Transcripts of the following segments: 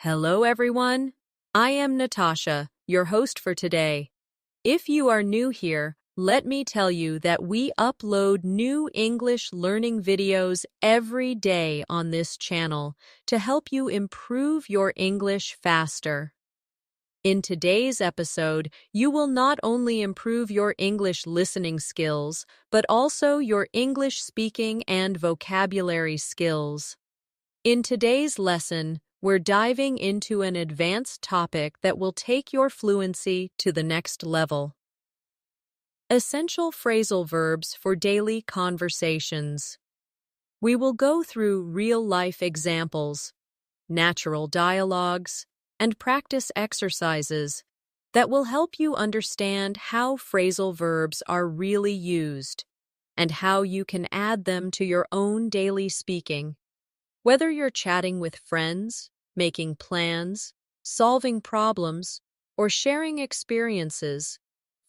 Hello, everyone. I am Natasha, your host for today. If you are new here, let me tell you that we upload new English learning videos every day on this channel to help you improve your English faster. In today's episode, you will not only improve your English listening skills, but also your English speaking and vocabulary skills. In today's lesson, we're diving into an advanced topic that will take your fluency to the next level. Essential phrasal verbs for daily conversations. We will go through real-life examples, natural dialogues, and practice exercises that will help you understand how phrasal verbs are really used and how you can add them to your own daily speaking. Whether you're chatting with friends, making plans, solving problems, or sharing experiences,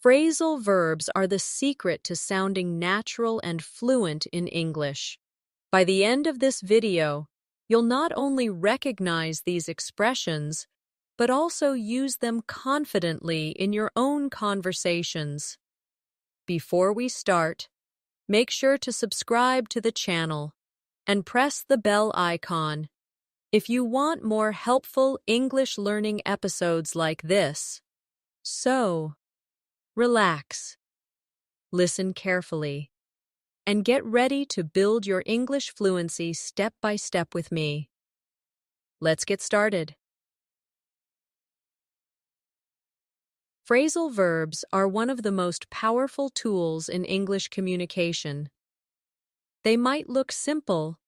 phrasal verbs are the secret to sounding natural and fluent in English. By the end of this video, you'll not only recognize these expressions, but also use them confidently in your own conversations. Before we start, make sure to subscribe to the channel and press the bell icon if you want more helpful English learning episodes like this. So, relax, listen carefully, and get ready to build your English fluency step by step with me. Let's get started. Phrasal verbs are one of the most powerful tools in English communication. They might look simple,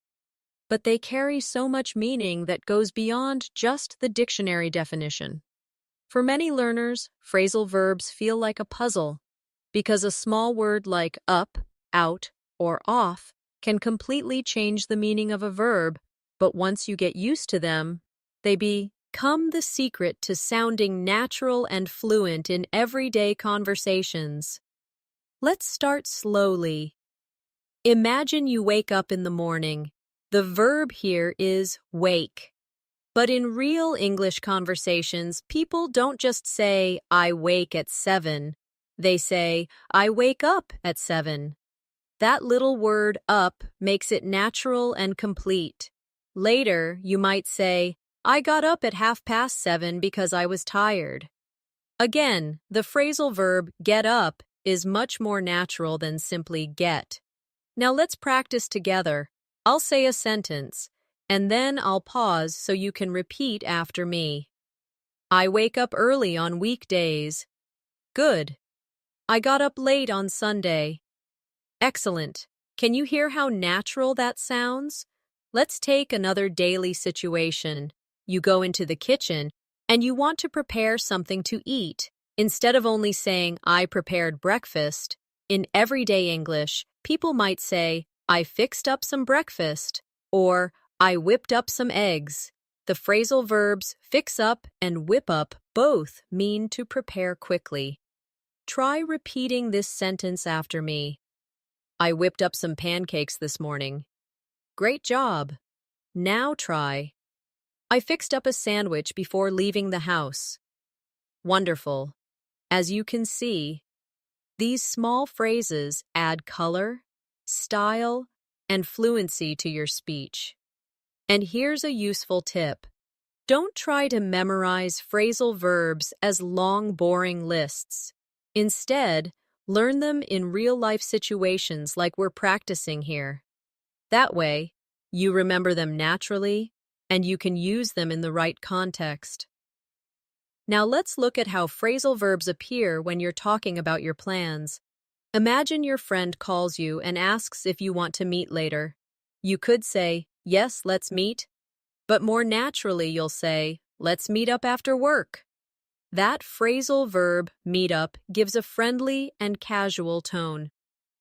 but they carry so much meaning that goes beyond just the dictionary definition. For many learners, phrasal verbs feel like a puzzle, because a small word like up, out, or off can completely change the meaning of a verb, but once you get used to them, they become the secret to sounding natural and fluent in everyday conversations. Let's start slowly. Imagine you wake up in the morning. The verb here is wake. But in real English conversations, people don't just say, I wake at 7. They say, I wake up at 7. That little word up makes it natural and complete. Later, you might say, I got up at 7:30 because I was tired. Again, the phrasal verb get up is much more natural than simply get. Now let's practice together. I'll say a sentence, and then I'll pause so you can repeat after me. I wake up early on weekdays. Good. I got up late on Sunday. Excellent. Can you hear how natural that sounds? Let's take another daily situation. You go into the kitchen and you want to prepare something to eat. Instead of only saying, I prepared breakfast, in everyday English, people might say, I fixed up some breakfast, or I whipped up some eggs. The phrasal verbs fix up and whip up both mean to prepare quickly. Try repeating this sentence after me. I whipped up some pancakes this morning. Great job. Now try. I fixed up a sandwich before leaving the house. Wonderful. As you can see, these small phrases add color, style, and fluency to your speech. And here's a useful tip. Don't try to memorize phrasal verbs as long, boring lists. Instead, learn them in real-life situations like we're practicing here. That way, you remember them naturally, and you can use them in the right context. Now let's look at how phrasal verbs appear when you're talking about your plans. Imagine your friend calls you and asks if you want to meet later. You could say, yes, let's meet, but more naturally you'll say, let's meet up after work. That phrasal verb, meet up, gives a friendly and casual tone.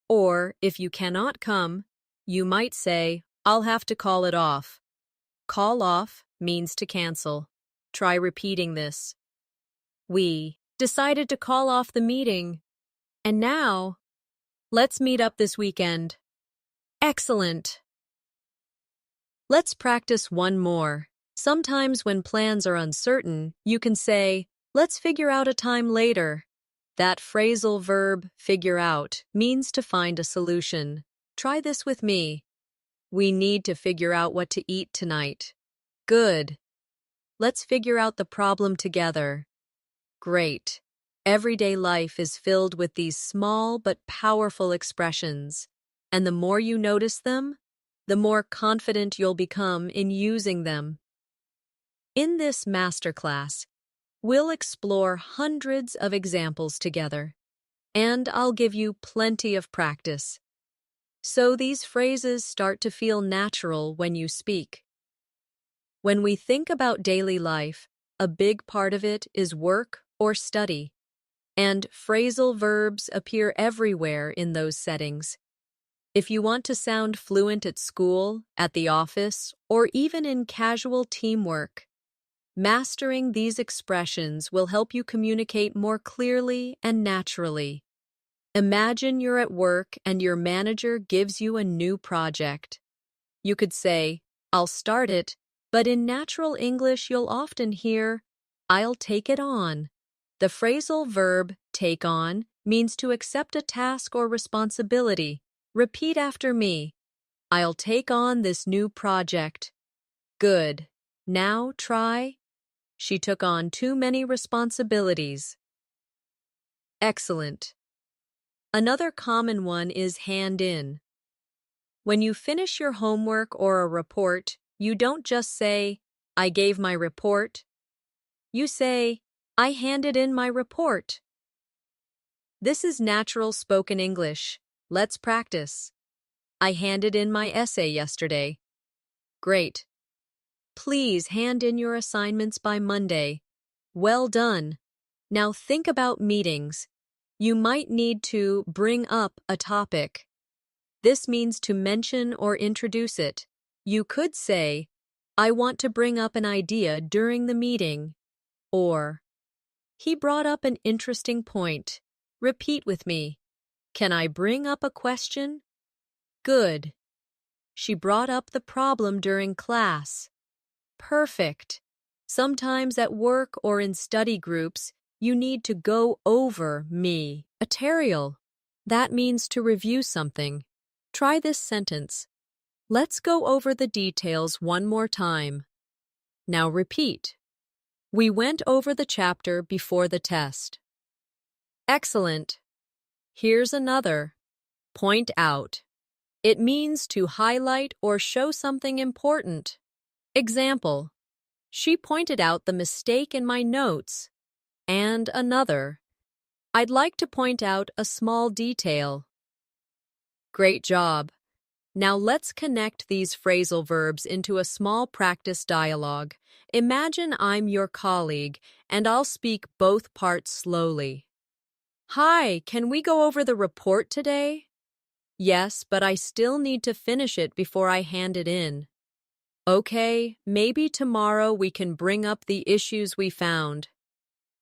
Or, if you cannot come, you might say, I'll have to call it off. Call off means to cancel. Try repeating this. We decided to call off the meeting. And now, let's meet up this weekend. Excellent. Let's practice one more. Sometimes when plans are uncertain, you can say, let's figure out a time later. That phrasal verb, figure out, means to find a solution. Try this with me. We need to figure out what to eat tonight. Good. Let's figure out the problem together. Great. Everyday life is filled with these small but powerful expressions, and the more you notice them, the more confident you'll become in using them. In this masterclass, we'll explore hundreds of examples together, and I'll give you plenty of practice, so these phrases start to feel natural when you speak. When we think about daily life, a big part of it is work or study, and phrasal verbs appear everywhere in those settings. If you want to sound fluent at school, at the office, or even in casual teamwork, mastering these expressions will help you communicate more clearly and naturally. Imagine you're at work and your manager gives you a new project. You could say, I'll start it, but in natural English you'll often hear, I'll take it on. The phrasal verb take on means to accept a task or responsibility. Repeat after me. I'll take on this new project. Good. Now try. She took on too many responsibilities. Excellent. Another common one is hand in. When you finish your homework or a report, you don't just say, I gave my report. You say, I handed in my report. This is natural spoken English. Let's practice. I handed in my essay yesterday. Great. Please hand in your assignments by Monday. Well done. Now think about meetings. You might need to bring up a topic. This means to mention or introduce it. You could say, I want to bring up an idea during the meeting. Or, he brought up an interesting point. Repeat with me. Can I bring up a question? Good. She brought up the problem during class. Perfect. Sometimes at work or in study groups, you need to go over material. That means to review something. Try this sentence. Let's go over the details one more time. Now repeat. We went over the chapter before the test. Excellent. Here's another. Point out. It means to highlight or show something important. Example. She pointed out the mistake in my notes. And another. I'd like to point out a small detail. Great job. Now let's connect these phrasal verbs into a small practice dialogue. Imagine I'm your colleague, and I'll speak both parts slowly. Hi, can we go over the report today? Yes, but I still need to finish it before I hand it in. Okay, maybe tomorrow we can bring up the issues we found.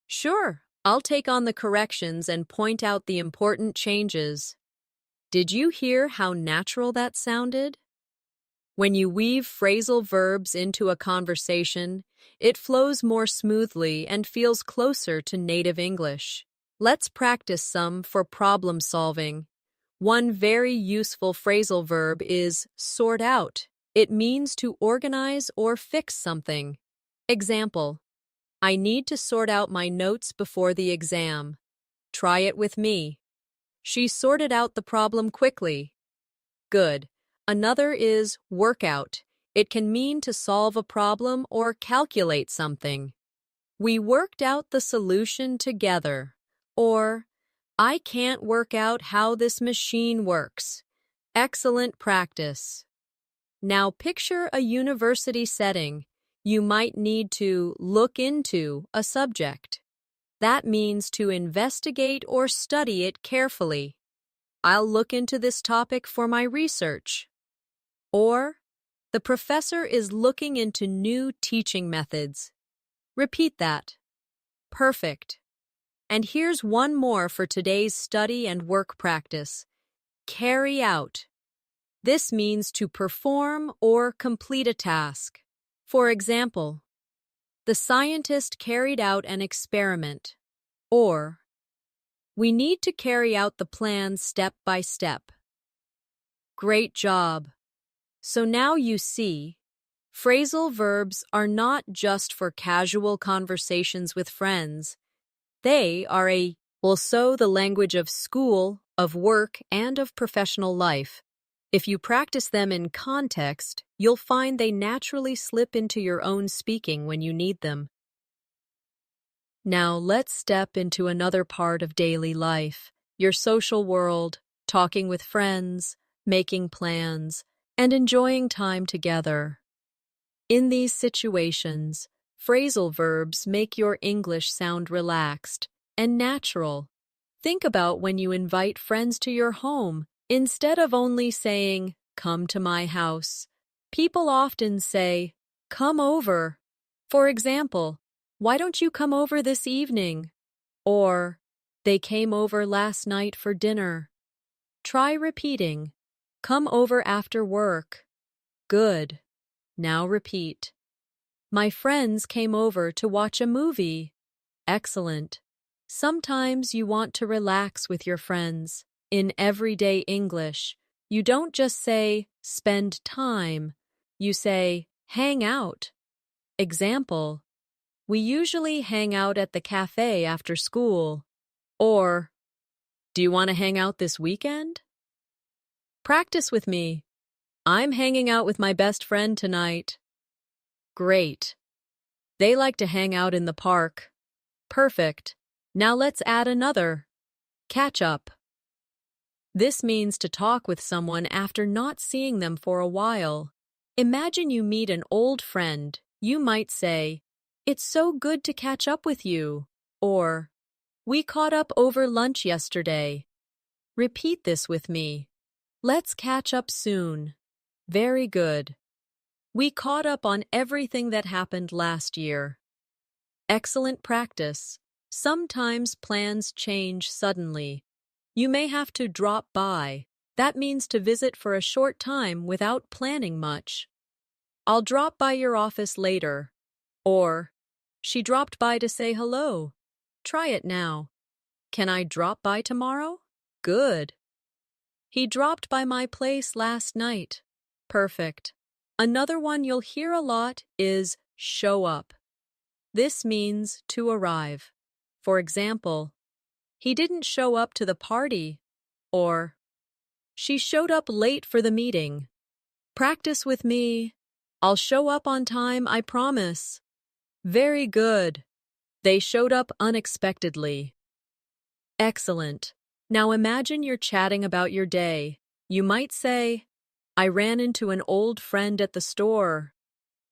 Sure, I'll take on the corrections and point out the important changes. Did you hear how natural that sounded? When you weave phrasal verbs into a conversation, it flows more smoothly and feels closer to native English. Let's practice some for problem solving. One very useful phrasal verb is sort out. It means to organize or fix something. Example. I need to sort out my notes before the exam. Try it with me. She sorted out the problem quickly. Good. Another is work out. It can mean to solve a problem or calculate something. We worked out the solution together. Or, I can't work out how this machine works. Excellent practice. Now picture a university setting. You might need to look into a subject. That means to investigate or study it carefully. I'll look into this topic for my research. Or, the professor is looking into new teaching methods. Repeat that. Perfect. And here's one more for today's study and work practice. Carry out. This means to perform or complete a task. For example, the scientist carried out an experiment. Or, we need to carry out the plan step by step. Great job. So now you see, phrasal verbs are not just for casual conversations with friends. They are also the language of school, of work, and of professional life. If you practice them in context, you'll find they naturally slip into your own speaking when you need them. Now let's step into another part of daily life, your social world, talking with friends, making plans, and enjoying time together. In these situations, phrasal verbs make your English sound relaxed and natural. Think about when you invite friends to your home. Instead of only saying, "Come to my house," people often say, "Come over." For example, "Why don't you come over this evening?" Or, "They came over last night for dinner." Try repeating, "Come over after work." Good. Now repeat, "My friends came over to watch a movie." Excellent. Sometimes you want to relax with your friends. In everyday English, you don't just say, "spend time." You say, "hang out." Example, "We usually hang out at the cafe after school." Or, "Do you want to hang out this weekend?" Practice with me. "I'm hanging out with my best friend tonight." Great. They like to hang out in the park. Perfect. Now let's add another. Catch up. This means to talk with someone after not seeing them for a while. Imagine you meet an old friend. You might say, "It's so good to catch up with you." Or, "We caught up over lunch yesterday." Repeat this with me. "Let's catch up soon." Very good. We caught up on everything that happened last year. Excellent practice. Sometimes plans change suddenly. You may have to drop by. That means to visit for a short time without planning much. "I'll drop by your office later." Or, "She dropped by to say hello." Try it now. "Can I drop by tomorrow?" Good. "He dropped by my place last night." Perfect. Another one you'll hear a lot is show up. This means to arrive. For example, "He didn't show up to the party." Or, "She showed up late for the meeting." Practice with me. "I'll show up on time, I promise." Very good. They showed up unexpectedly. Excellent. Now imagine you're chatting about your day. You might say, "I ran into an old friend at the store."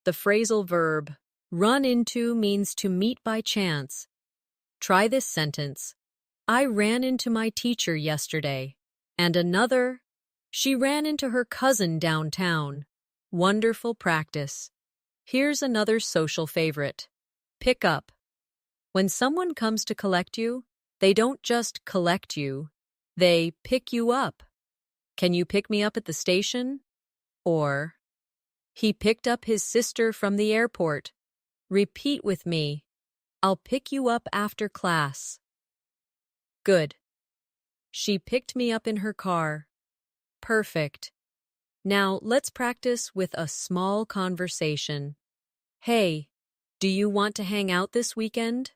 The phrasal verb, run into, means to meet by chance. Try this sentence. "I ran into my teacher yesterday." And another, "She ran into her cousin downtown." Wonderful practice. Here's another social favorite. Pick up. When someone comes to collect you, they don't just collect you, they pick you up. "Can you pick me up at the station?" Or, "He picked up his sister from the airport." Repeat with me. "I'll pick you up after class." Good. "She picked me up in her car." Perfect. Now let's practice with a small conversation. "Hey, do you want to hang out this weekend?"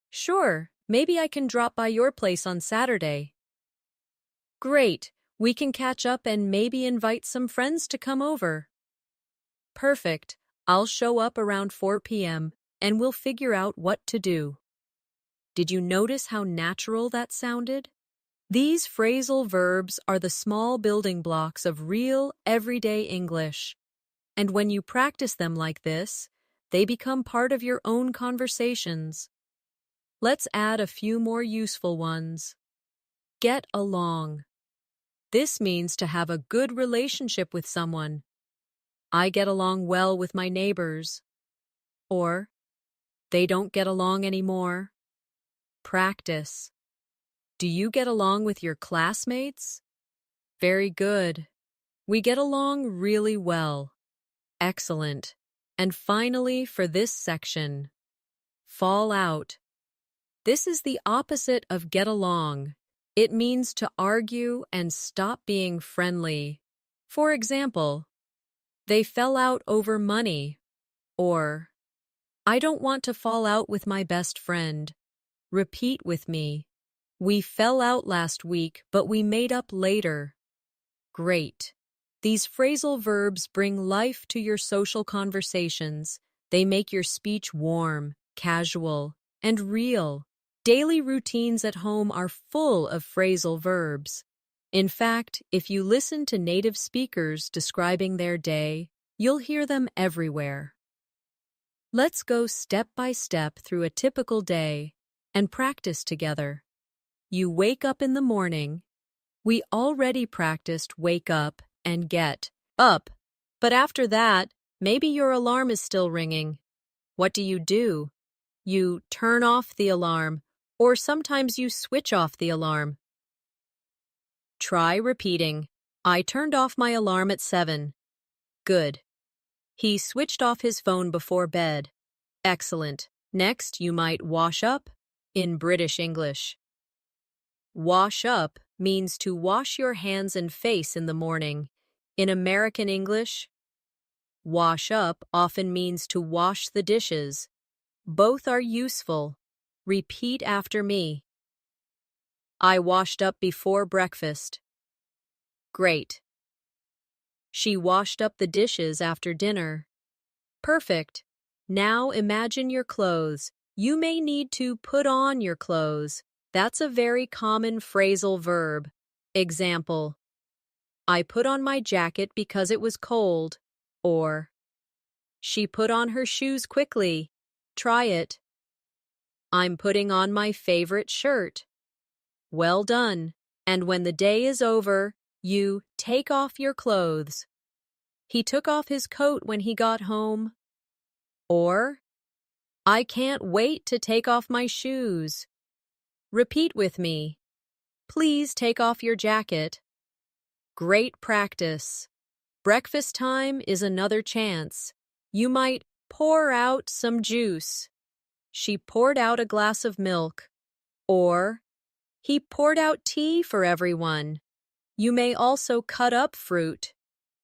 "Sure, maybe I can drop by your place on Saturday." Great, we can catch up and maybe invite some friends to come over. Perfect, I'll show up around 4 p.m. and we'll figure out what to do. Did you notice how natural that sounded? These phrasal verbs are the small building blocks of real, everyday English. And when you practice them like this, they become part of your own conversations. Let's add a few more useful ones. Get along. This means to have a good relationship with someone. "I get along well with my neighbors." Or, "They don't get along anymore." Practice. "Do you get along with your classmates?" Very good. "We get along really well." Excellent. And finally, for this section, fall out. This is the opposite of get along. It means to argue and stop being friendly. For example, they fell out over money, or I don't want to fall out with my best friend. Repeat with me. We fell out last week, but we made up later. Great. These phrasal verbs bring life to your social conversations. They make your speech warm, casual, and real. Daily routines at home are full of phrasal verbs. In fact, if you listen to native speakers describing their day, you'll hear them everywhere. Let's go step by step through a typical day and practice together. You wake up in the morning. We already practiced wake up and get up. But after that, maybe your alarm is still ringing. What do? You turn off the alarm, or sometimes you switch off the alarm. Try repeating. I turned off my alarm at 7. Good. He switched off his phone before bed. Excellent. Next, you might wash up in British English. Wash up means to wash your hands and face in the morning. In American English, wash up often means to wash the dishes. Both are useful. Repeat after me. I washed up before breakfast. Great. She washed up the dishes after dinner. Perfect. Now imagine your clothes. You may need to put on your clothes. That's a very common phrasal verb. Example: I put on my jacket because it was cold. Or, she put on her shoes quickly. Try it. I'm putting on my favorite shirt. Well done. And when the day is over, you take off your clothes. He took off his coat when he got home. Or, I can't wait to take off my shoes. Repeat with me. Please take off your jacket. Great practice. Breakfast time is another chance. You might pour out some juice. She poured out a glass of milk. Or, he poured out tea for everyone. You may also cut up fruit.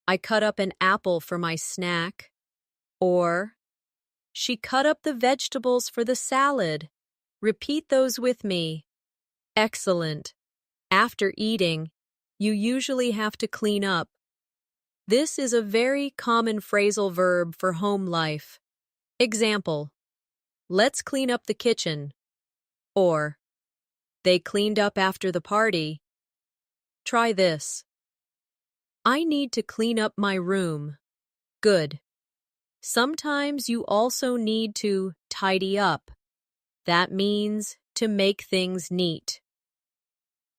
I cut up an apple for my snack. Or, she cut up the vegetables for the salad. Repeat those with me. Excellent. After eating, you usually have to clean up. This is a very common phrasal verb for home life. Example: let's clean up the kitchen. Or, they cleaned up after the party. Try this. I need to clean up my room. Good. Sometimes you also need to tidy up. That means to make things neat.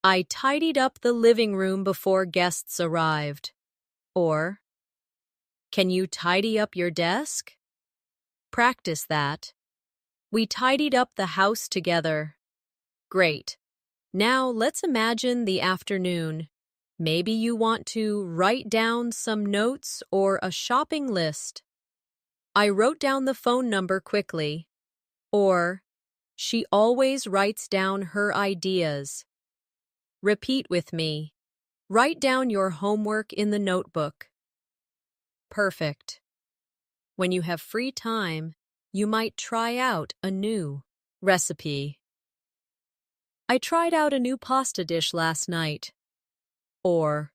I tidied up the living room before guests arrived. Or, can you tidy up your desk? Practice that. We tidied up the house together. Great. Now let's imagine the afternoon. Maybe you want to write down some notes or a shopping list. I wrote down the phone number quickly. Or, she always writes down her ideas. Repeat with me. Write down your homework in the notebook. Perfect. When you have free time, you might try out a new recipe. I tried out a new pasta dish last night. Or,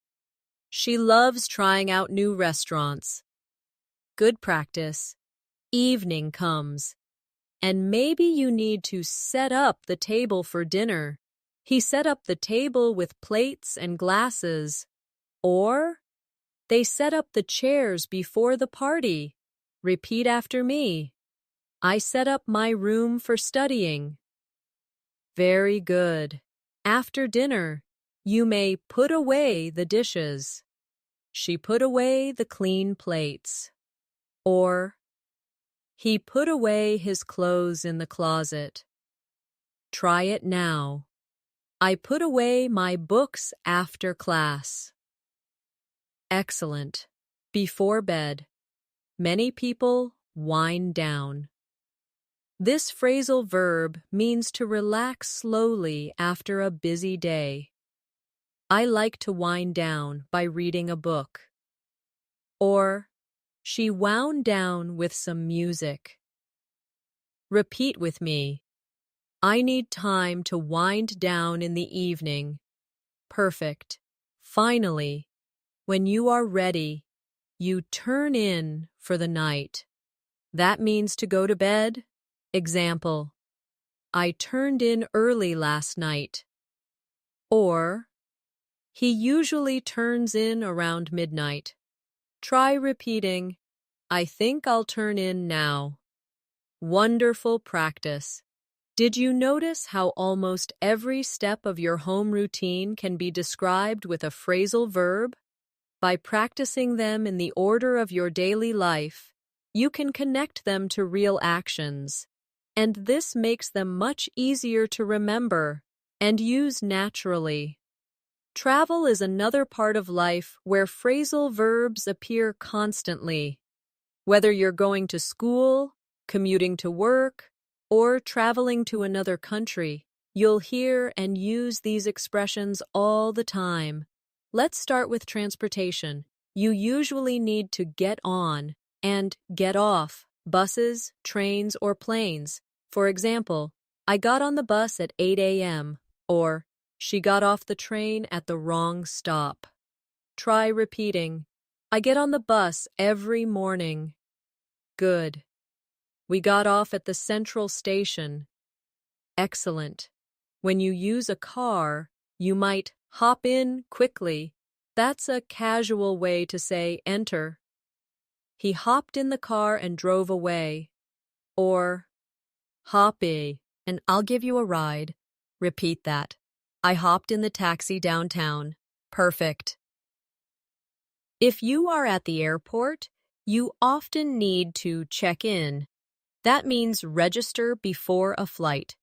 she loves trying out new restaurants. Good practice. Evening comes, and maybe you need to set up the table for dinner. He set up the table with plates and glasses. Or, they set up the chairs before the party. Repeat after me. I set up my room for studying. Very good. After dinner, you may put away the dishes. She put away the clean plates. Or, he put away his clothes in the closet. Try it now. I put away my books after class. Excellent. Before bed. Many people wind down. This phrasal verb means to relax slowly after a busy day. I like to wind down by reading a book. Or, she wound down with some music. Repeat with me. I need time to wind down in the evening. Perfect. Finally, when you are ready, you turn in for the night. That means to go to bed. Example, I turned in early last night. Or, he usually turns in around midnight. Try repeating, I think I'll turn in now. Wonderful practice. Did you notice how almost every step of your home routine can be described with a phrasal verb? By practicing them in the order of your daily life, you can connect them to real actions. And this makes them much easier to remember and use naturally. Travel is another part of life where phrasal verbs appear constantly. Whether you're going to school, commuting to work, or traveling to another country, you'll hear and use these expressions all the time. Let's start with transportation. You usually need to get on and get off buses, trains, or planes. For example, I got on the bus at 8 a.m. or she got off the train at the wrong stop. Try repeating, I get on the bus every morning. Good. We got off at the central station. Excellent. When you use a car, you might hop in quickly. That's a casual way to say enter. He hopped in the car and drove away. Or, hoppy, and I'll give you a ride. Repeat that. I hopped in the taxi downtown. Perfect. If you are at the airport, you often need to check in. That means register before a flight.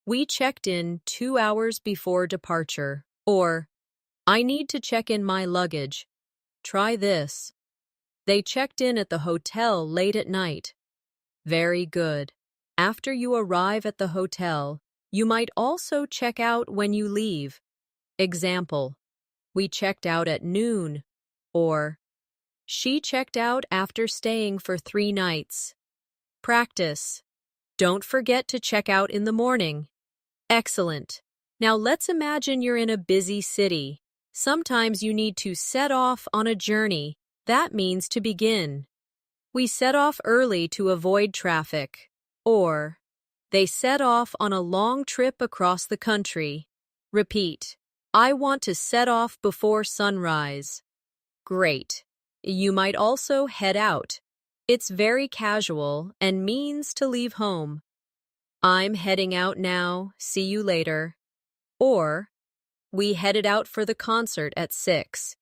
We checked in 2 hours before departure. Or, I need to check in my luggage. Try this. They checked in at the hotel late at night. Very good. After you arrive at the hotel, you might also check out when you leave. Example, we checked out at noon. Or, she checked out after staying for 3 nights. Practice. Don't forget to check out in the morning. Excellent. Now let's imagine you're in a busy city. Sometimes you need to set off on a journey. That means to begin. We set off early to avoid traffic. Or, they set off on a long trip across the country. Repeat. I want to set off before sunrise. Great. You might also head out. It's very casual and means to leave home. I'm heading out now. See you later. Or, we headed out for the concert at 6.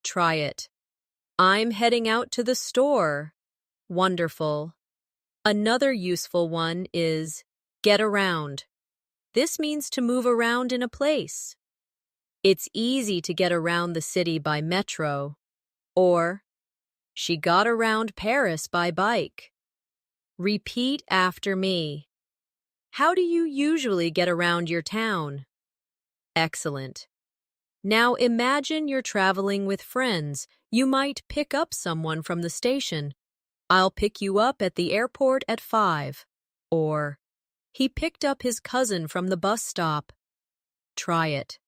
Try it. I'm heading out to the store. Wonderful. Another useful one is get around. This means to move around in a place. It's easy to get around the city by metro. Or, she got around Paris by bike. Repeat after me. How do you usually get around your town? Excellent. Now imagine you're traveling with friends. You might pick up someone from the station. I'll pick you up at the airport at 5. Or, he picked up his cousin from the bus stop. Try it.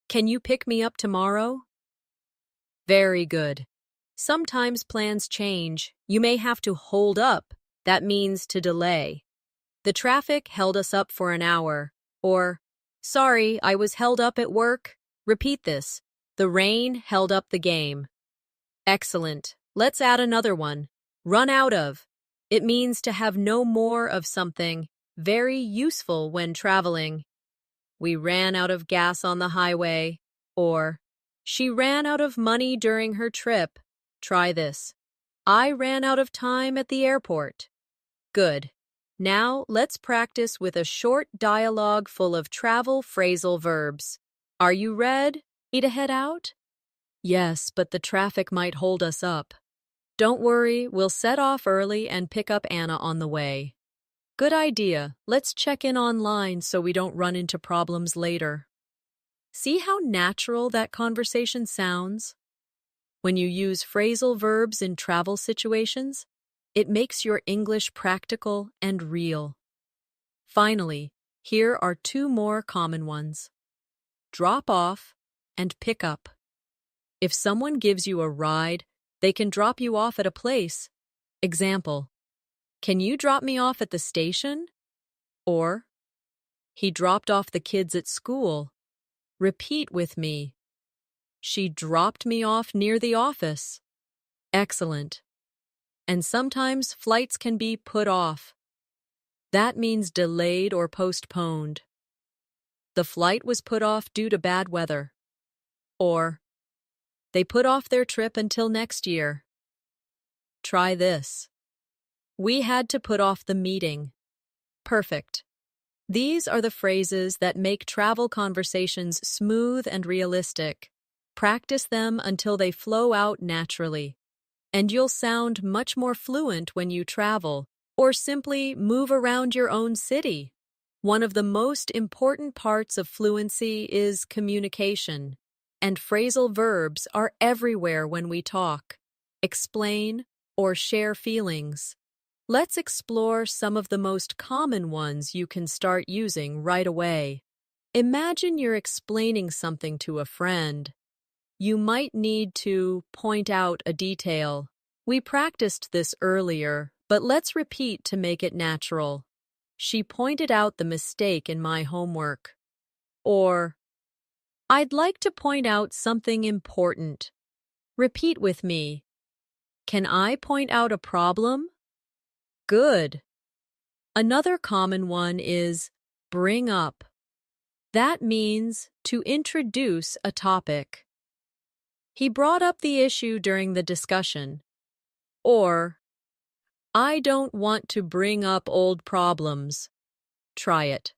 Can you pick me up tomorrow? Very good. Sometimes plans change. You may have to hold up. That means to delay. The traffic held us up for an hour. Or, sorry, I was held up at work. Repeat this. The rain held up the game. Excellent. Let's add another one. Run out of. It means to have no more of something. Very useful when traveling. We ran out of gas on the highway. Or, she ran out of money during her trip. Try this. I ran out of time at the airport. Good. Now let's practice with a short dialogue full of travel phrasal verbs. Are you ready to head out? Yes, but the traffic might hold us up. Don't worry, we'll set off early and pick up Anna on the way. Good idea. Let's check in online so we don't run into problems later. See how natural that conversation sounds? When you use phrasal verbs in travel situations, it makes your English practical and real. Finally, here are two more common ones. Drop off and pick up. If someone gives you a ride, they can drop you off at a place. Example, can you drop me off at the station? Or, he dropped off the kids at school. Repeat with me. She dropped me off near the office. Excellent. And sometimes flights can be put off. That means delayed or postponed. The flight was put off due to bad weather. Or, they put off their trip until next year. Try this. We had to put off the meeting. Perfect. These are the phrases that make travel conversations smooth and realistic. Practice them until they flow out naturally, and you'll sound much more fluent when you travel or simply move around your own city. One of the most important parts of fluency is communication, and phrasal verbs are everywhere when we talk, explain, or share feelings. Let's explore some of the most common ones you can start using right away. Imagine you're explaining something to a friend. You might need to point out a detail. We practiced this earlier, but let's repeat to make it natural. She pointed out the mistake in my homework. Or, I'd like to point out something important. Repeat with me. Can I point out a problem? Good. Another common one is bring up. That means to introduce a topic. He brought up the issue during the discussion. Or, I don't want to bring up old problems. Try it.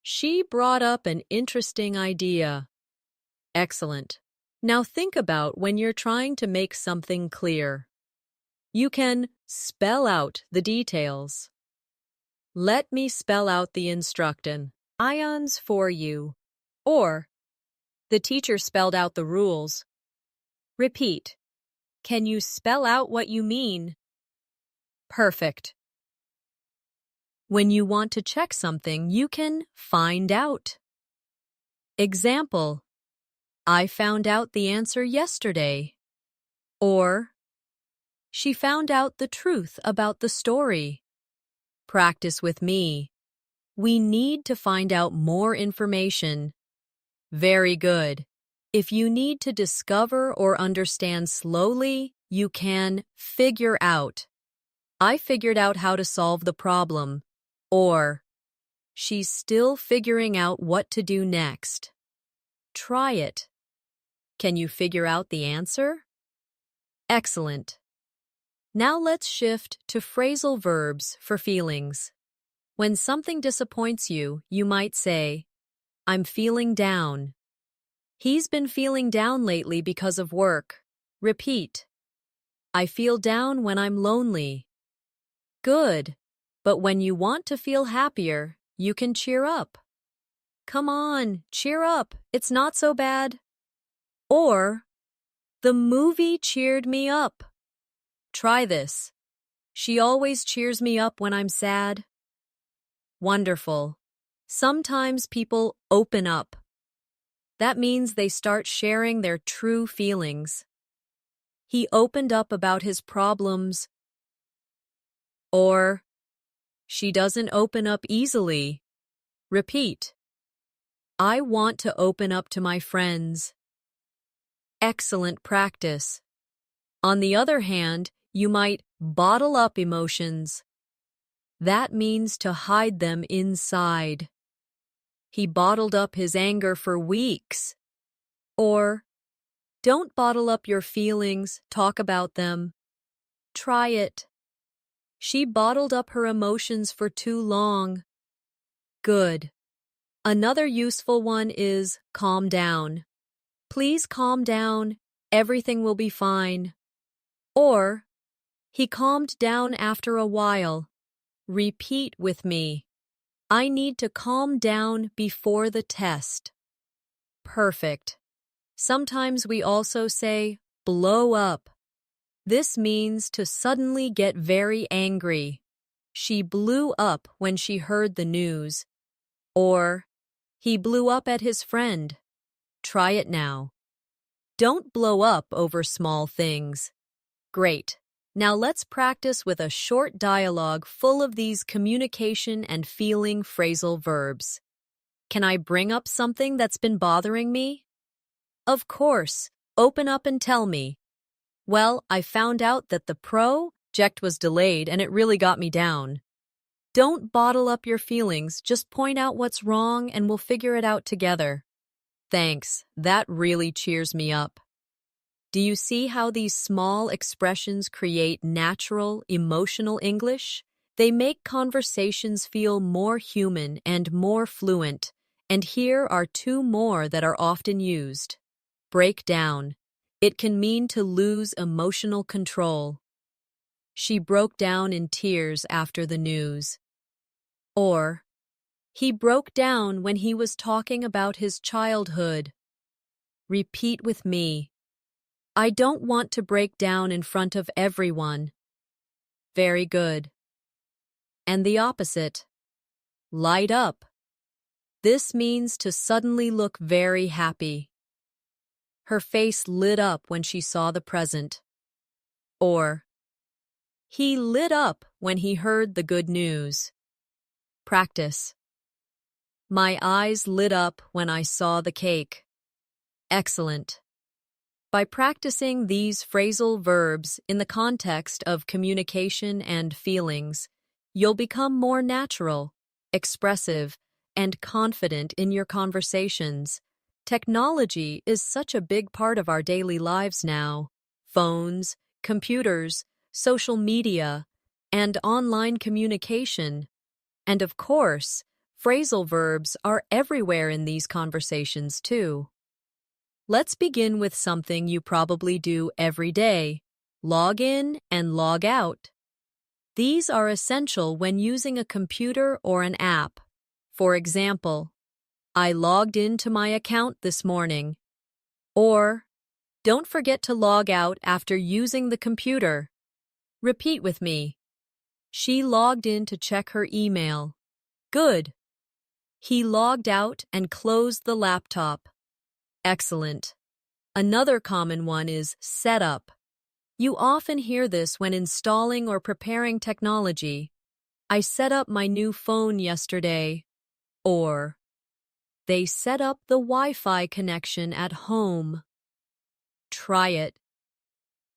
She brought up an interesting idea. Excellent. Now think about when you're trying to make something clear. You can spell out the details. Let me spell out the instruction. Ions for you. Or, the teacher spelled out the rules. Repeat. Can you spell out what you mean? Perfect. When you want to check something, you can find out. Example, I found out the answer yesterday. Or, she found out the truth about the story. Practice with me. We need to find out more information. Very good. If you need to discover or understand slowly, you can figure out. I figured out how to solve the problem. Or, she's still figuring out what to do next. Try it. Can you figure out the answer? Excellent. Now let's shift to phrasal verbs for feelings. When something disappoints you, you might say, I'm feeling down. He's been feeling down lately because of work. Repeat. I feel down when I'm lonely. Good. But when you want to feel happier, you can cheer up. Come on, cheer up. It's not so bad. Or, the movie cheered me up. Try this. She always cheers me up when I'm sad. Wonderful. Sometimes people open up. That means they start sharing their true feelings. He opened up about his problems. Or, she doesn't open up easily. Repeat. I want to open up to my friends. Excellent practice. On the other hand, you might bottle up emotions. That means to hide them inside. He bottled up his anger for weeks. Or, don't bottle up your feelings, talk about them. Try it. She bottled up her emotions for too long. Good. Another useful one is calm down. Please calm down. Everything will be fine. Or, He calmed down after a while. Repeat with me. I need to calm down before the test. Perfect. Sometimes we also say, blow up. This means to suddenly get very angry. She blew up when she heard the news. Or, he blew up at his friend. Try it now. Don't blow up over small things. Great. Now let's practice with a short dialogue full of these communication and feeling phrasal verbs. Can I bring up something that's been bothering me? Of course. Open up and tell me. Well, I found out that the project was delayed and it really got me down. Don't bottle up your feelings, just point out what's wrong and we'll figure it out together. Thanks, that really cheers me up. Do you see how these small expressions create natural, emotional English? They make conversations feel more human and more fluent, and here are two more that are often used. Break down. It can mean to lose emotional control. She broke down in tears after the news. Or, he broke down when he was talking about his childhood. Repeat with me. I don't want to break down in front of everyone. Very good. And the opposite. Light up. This means to suddenly look very happy. Her face lit up when she saw the present. Or, he lit up when he heard the good news. Practice. My eyes lit up when I saw the cake. Excellent. By practicing these phrasal verbs in the context of communication and feelings, you'll become more natural, expressive, and confident in your conversations. Technology is such a big part of our daily lives now. Phones, computers, social media, and online communication. And of course, phrasal verbs are everywhere in these conversations too. Let's begin with something you probably do every day. Log in and log out. These are essential when using a computer or an app. For example, I logged into my account this morning. Or, don't forget to log out after using the computer. Repeat with me. She logged in to check her email. Good. He logged out and closed the laptop. Excellent. Another common one is setup. You often hear this when installing or preparing technology. I set up my new phone yesterday. Or, they set up the Wi-Fi connection at home. Try it.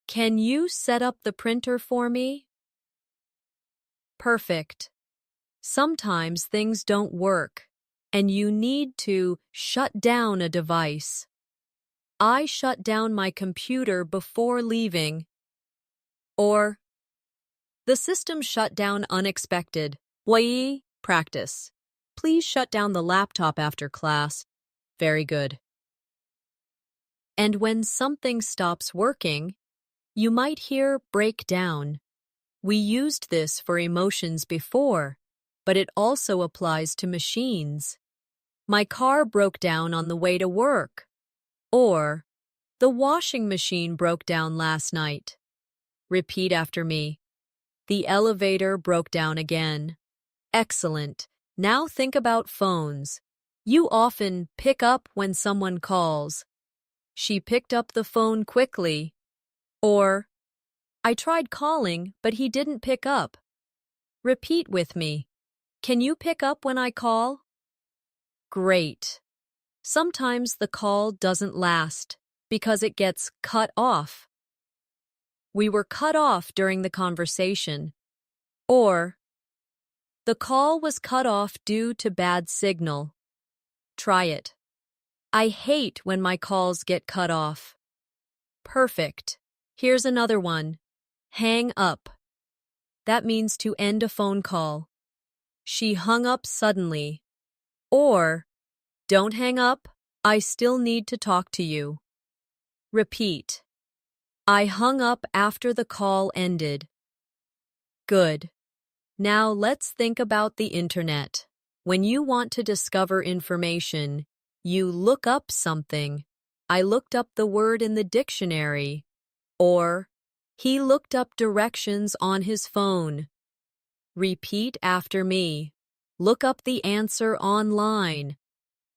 Can you set up the printer for me? Perfect. Sometimes things don't work, and you need to shut down a device. I shut down my computer before leaving. Or, the system shut down unexpected. Practice. Please shut down the laptop after class. Very good. And when something stops working, you might hear break down. We used this for emotions before, but it also applies to machines. My car broke down on the way to work. Or, the washing machine broke down last night. Repeat after me. The elevator broke down again. Excellent. Now think about phones. You often pick up when someone calls. She picked up the phone quickly. Or, I tried calling, but he didn't pick up. Repeat with me. Can you pick up when I call? Great. Sometimes the call doesn't last because it gets cut off. We were cut off during the conversation. Or, the call was cut off due to bad signal. Try it. I hate when my calls get cut off. Perfect. Here's another one. Hang up. That means to end a phone call. She hung up suddenly. Or, don't hang up, I still need to talk to you. Repeat. I hung up after the call ended. Good. Now let's think about the internet. When you want to discover information, you look up something. I looked up the word in the dictionary. Or, he looked up directions on his phone. Repeat after me. Look up the answer online.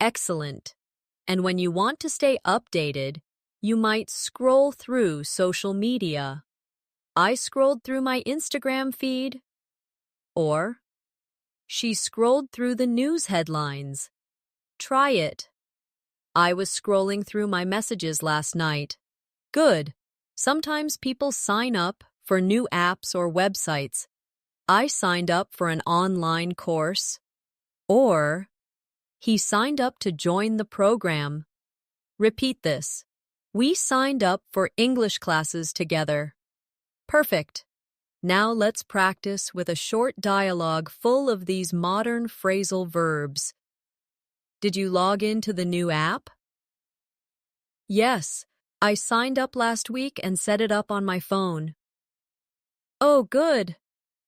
Excellent. And when you want to stay updated, you might scroll through social media. I scrolled through my Instagram feed. Or, she scrolled through the news headlines. Try it. I was scrolling through my messages last night. Good. Sometimes people sign up for new apps or websites. I signed up for an online course. Or, he signed up to join the program. Repeat this. We signed up for English classes together. Perfect. Now let's practice with a short dialogue full of these modern phrasal verbs. Did you log into the new app? Yes, I signed up last week and set it up on my phone. Oh, good.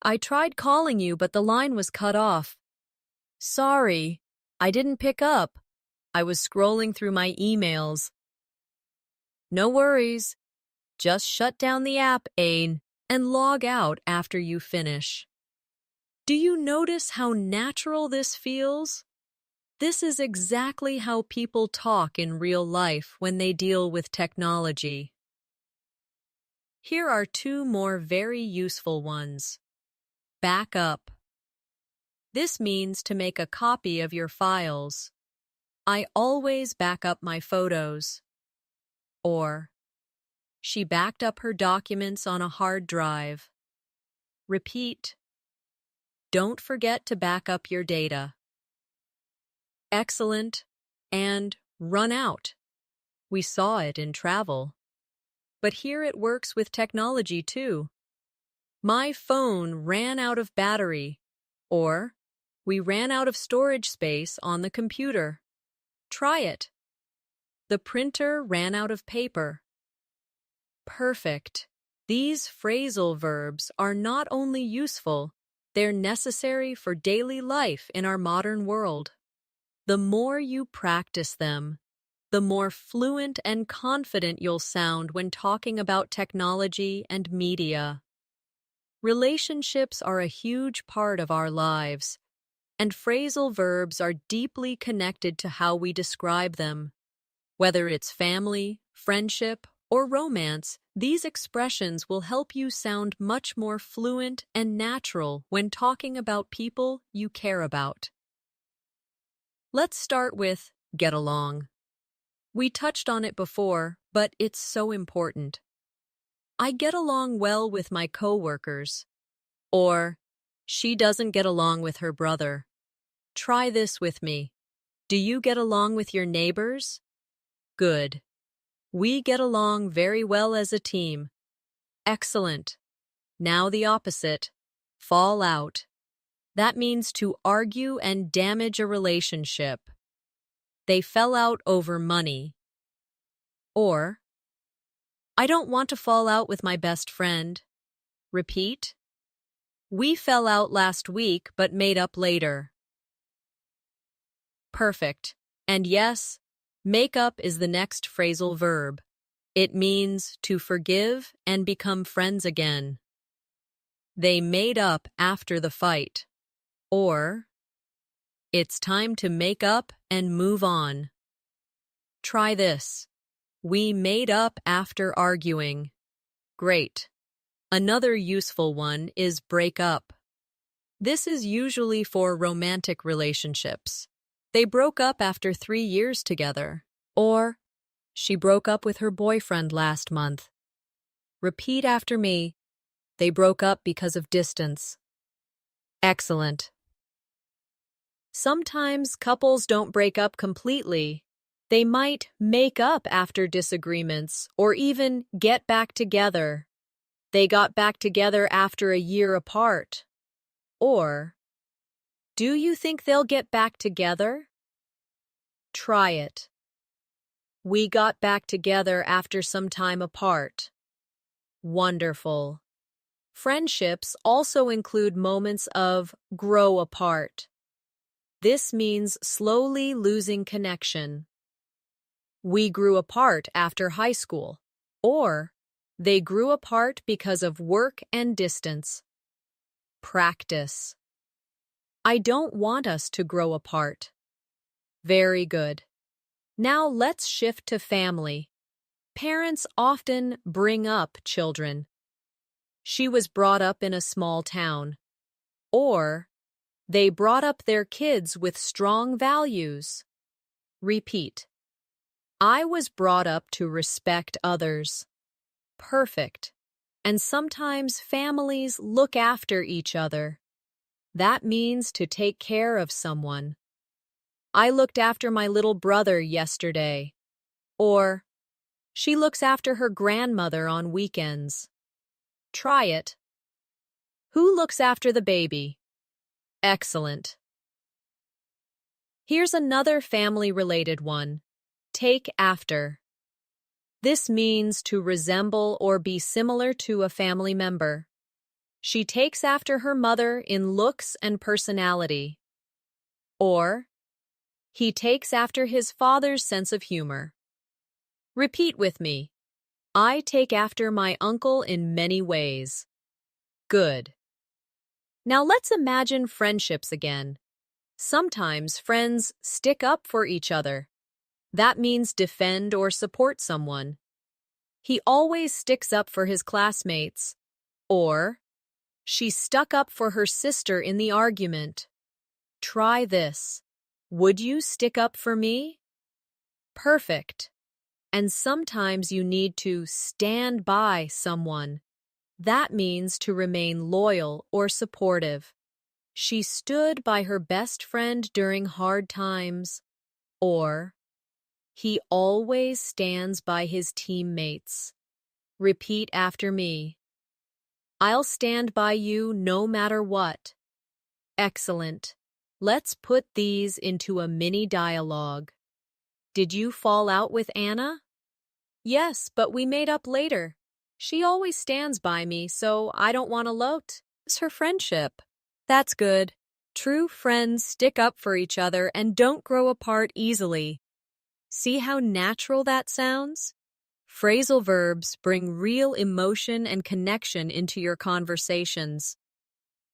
I tried calling you, but the line was cut off. Sorry, I didn't pick up. I was scrolling through my emails. No worries. Just shut down the app, Ain, and log out after you finish. Do you notice how natural this feels? This is exactly how people talk in real life when they deal with technology. Here are two more very useful ones. Back up. This means to make a copy of your files. I always back up my photos. Or, she backed up her documents on a hard drive. Repeat. Don't forget to back up your data. Excellent and run out. We saw it in travel. But here it works with technology too. My phone ran out of battery. Or, we ran out of storage space on the computer. Try it. The printer ran out of paper. Perfect. These phrasal verbs are not only useful, they're necessary for daily life in our modern world. The more you practice them, the more fluent and confident you'll sound when talking about technology and media. Relationships are a huge part of our lives, and phrasal verbs are deeply connected to how we describe them. Whether it's family, friendship, or romance, these expressions will help you sound much more fluent and natural when talking about people you care about. Let's start with get along. We touched on it before, but it's so important. I get along well with my coworkers. Or, she doesn't get along with her brother. Try this with me. Do you get along with your neighbors? Good. We get along very well as a team. Excellent. Now the opposite. Fall out. That means to argue and damage a relationship. They fell out over money. Or, I don't want to fall out with my best friend. Repeat. We fell out last week but made up later. Perfect. And yes, make up is the next phrasal verb. It means to forgive and become friends again. They made up after the fight. Or, it's time to make up and move on. Try this. We made up after arguing. Great. Another useful one is break up. This is usually for romantic relationships. They broke up after 3 years together. Or, she broke up with her boyfriend last month. Repeat after me. They broke up because of distance. Excellent. Sometimes couples don't break up completely. They might make up after disagreements or even get back together. They got back together after a year apart. Or, do you think they'll get back together? Try it. We got back together after some time apart. Wonderful. Friendships also include moments of grow apart. This means slowly losing connection. We grew apart after high school, or they grew apart because of work and distance. Practice. I don't want us to grow apart. Very good. Now let's shift to family. Parents often bring up children. She was brought up in a small town. Or, they brought up their kids with strong values. Repeat. I was brought up to respect others. Perfect. And sometimes families look after each other. That means to take care of someone. I looked after my little brother yesterday. Or, she looks after her grandmother on weekends. Try it. Who looks after the baby? Excellent. Here's another family-related one. Take after. This means to resemble or be similar to a family member. She takes after her mother in looks and personality. Or, he takes after his father's sense of humor. Repeat with me. I take after my uncle in many ways. Good. Now let's imagine friendships again. Sometimes friends stick up for each other. That means defend or support someone. He always sticks up for his classmates. Or, she stuck up for her sister in the argument. Try this. Would you stick up for me? Perfect. And sometimes you need to stand by someone. That means to remain loyal or supportive. She stood by her best friend during hard times. Or, he always stands by his teammates. Repeat after me. I'll stand by you no matter what. Excellent. Let's put these into a mini dialogue. Did you fall out with Anna? Yes, but we made up later. She always stands by me, so I don't want to lose her friendship. That's good. True friends stick up for each other and don't grow apart easily. See how natural that sounds? Phrasal verbs bring real emotion and connection into your conversations.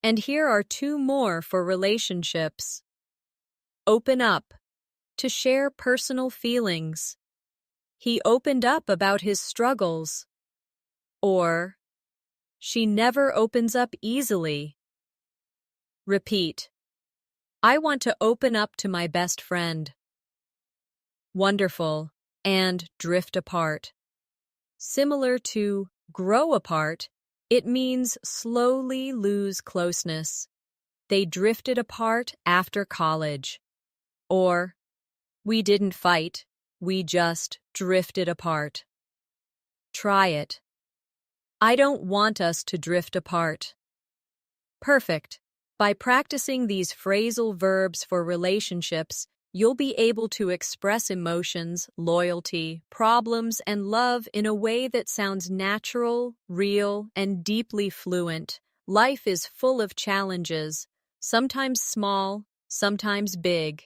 And here are two more for relationships. Open up. To share personal feelings. He opened up about his struggles. Or, she never opens up easily. Repeat. I want to open up to my best friend. Wonderful. And drift apart. Similar to grow apart, it means slowly lose closeness. They drifted apart after college. Or, we didn't fight, we just drifted apart. Try it. I don't want us to drift apart. Perfect. By practicing these phrasal verbs for relationships, you'll be able to express emotions, loyalty, problems, and love in a way that sounds natural, real, and deeply fluent. Life is full of challenges, sometimes small, sometimes big.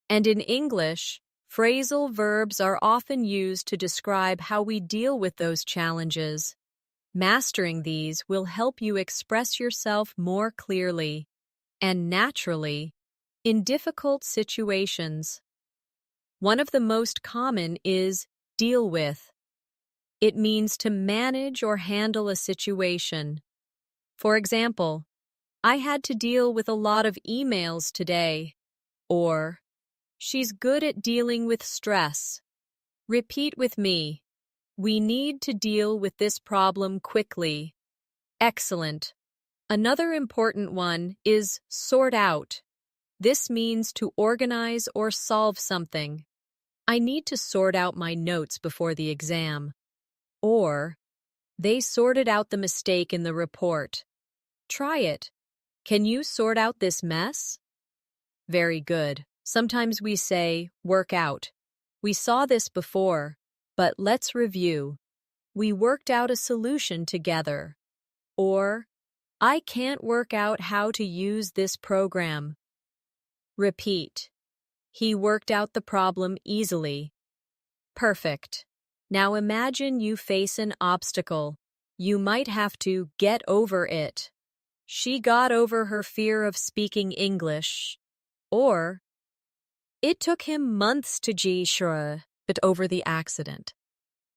And in English, phrasal verbs are often used to describe how we deal with those challenges. Mastering these will help you express yourself more clearly and naturally in difficult situations. One of the most common is deal with. It means to manage or handle a situation. For example, I had to deal with a lot of emails today. Or, she's good at dealing with stress. Repeat with me. We need to deal with this problem quickly. Excellent. Another important one is sort out. This means to organize or solve something. I need to sort out my notes before the exam. Or, they sorted out the mistake in the report. Try it. Can you sort out this mess? Very good. Sometimes we say, work out. We saw this before, but let's review. We worked out a solution together. Or, I can't work out how to use this program. Repeat. He worked out the problem easily. Perfect. Now imagine you face an obstacle. You might have to get over it. She got over her fear of speaking English. Or, it took him months to get over the accident.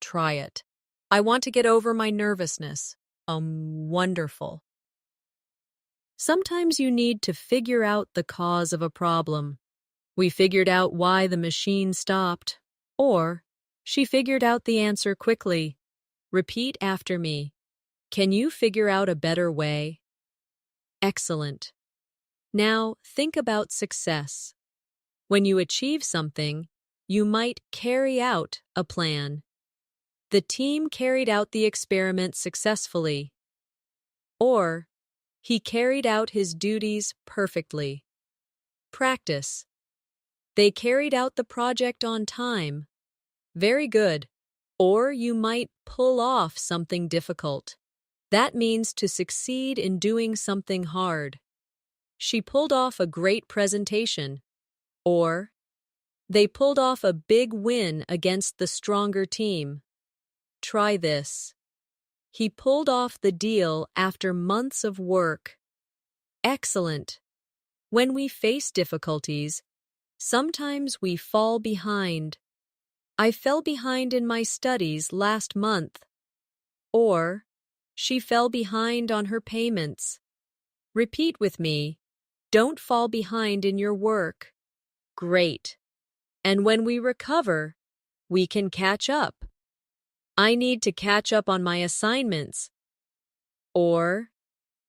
Try it. I want to get over my nervousness. Wonderful. Sometimes you need to figure out the cause of a problem. We figured out why the machine stopped. Or, she figured out the answer quickly. Repeat after me. Can you figure out a better way? Excellent. Now, think about success. When you achieve something, you might carry out a plan. The team carried out the experiment successfully. Or, he carried out his duties perfectly. Practice. They carried out the project on time. Very good. Or you might pull off something difficult. That means to succeed in doing something hard. She pulled off a great presentation. Or, they pulled off a big win against the stronger team. Try this. He pulled off the deal after months of work. Excellent. When we face difficulties, sometimes we fall behind. I fell behind in my studies last month. Or, she fell behind on her payments. Repeat with me. Don't fall behind in your work. Great. And when we recover, we can catch up. I need to catch up on my assignments. Or,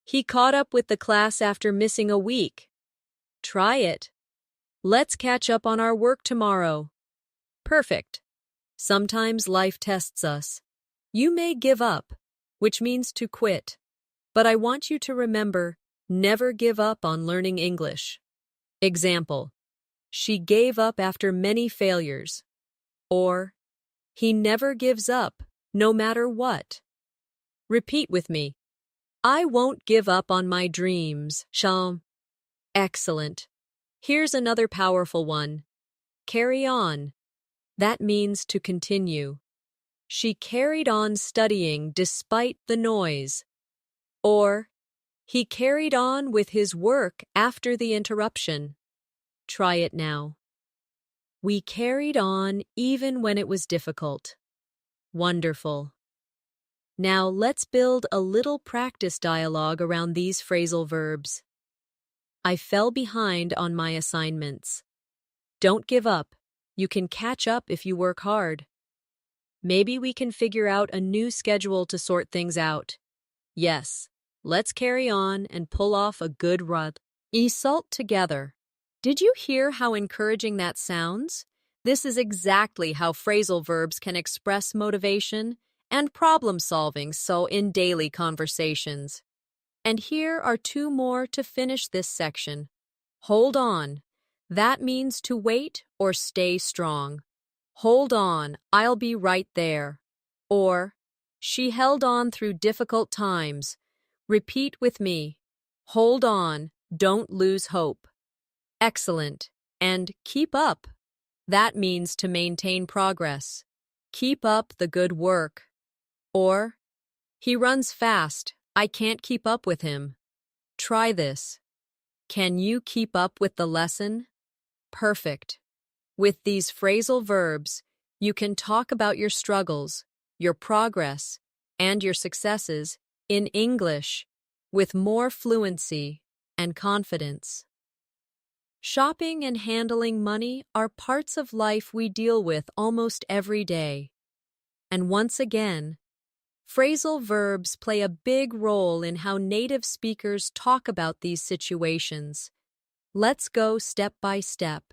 he caught up with the class after missing a week. Try it. Let's catch up on our work tomorrow. Perfect. Sometimes life tests us. You may give up, which means to quit. But I want you to remember, never give up on learning English. Example. She gave up after many failures. Or, he never gives up, no matter what. Repeat with me. I won't give up on my dreams. Excellent. Here's another powerful one. Carry on. That means to continue. She carried on studying despite the noise. Or, he carried on with his work after the interruption. Try it now. We carried on even when it was difficult. Wonderful. Now let's build a little practice dialogue around these phrasal verbs. I fell behind on my assignments. Don't give up. You can catch up if you work hard. Maybe we can figure out a new schedule to sort things out. Yes, let's carry on and pull off a good result together. Did you hear how encouraging that sounds? This is exactly how phrasal verbs can express motivation and problem-solving in daily conversations. And here are two more to finish this section. Hold on. That means to wait or stay strong. Hold on, I'll be right there. Or, she held on through difficult times. Repeat with me. Hold on, don't lose hope. Excellent. And keep up. That means to maintain progress. Keep up the good work. Or, he runs fast. I can't keep up with him. Try this. Can you keep up with the lesson? Perfect. With these phrasal verbs, you can talk about your struggles, your progress, and your successes in English with more fluency and confidence. Shopping and handling money are parts of life we deal with almost every day. And once again, phrasal verbs play a big role in how native speakers talk about these situations. Let's go step by step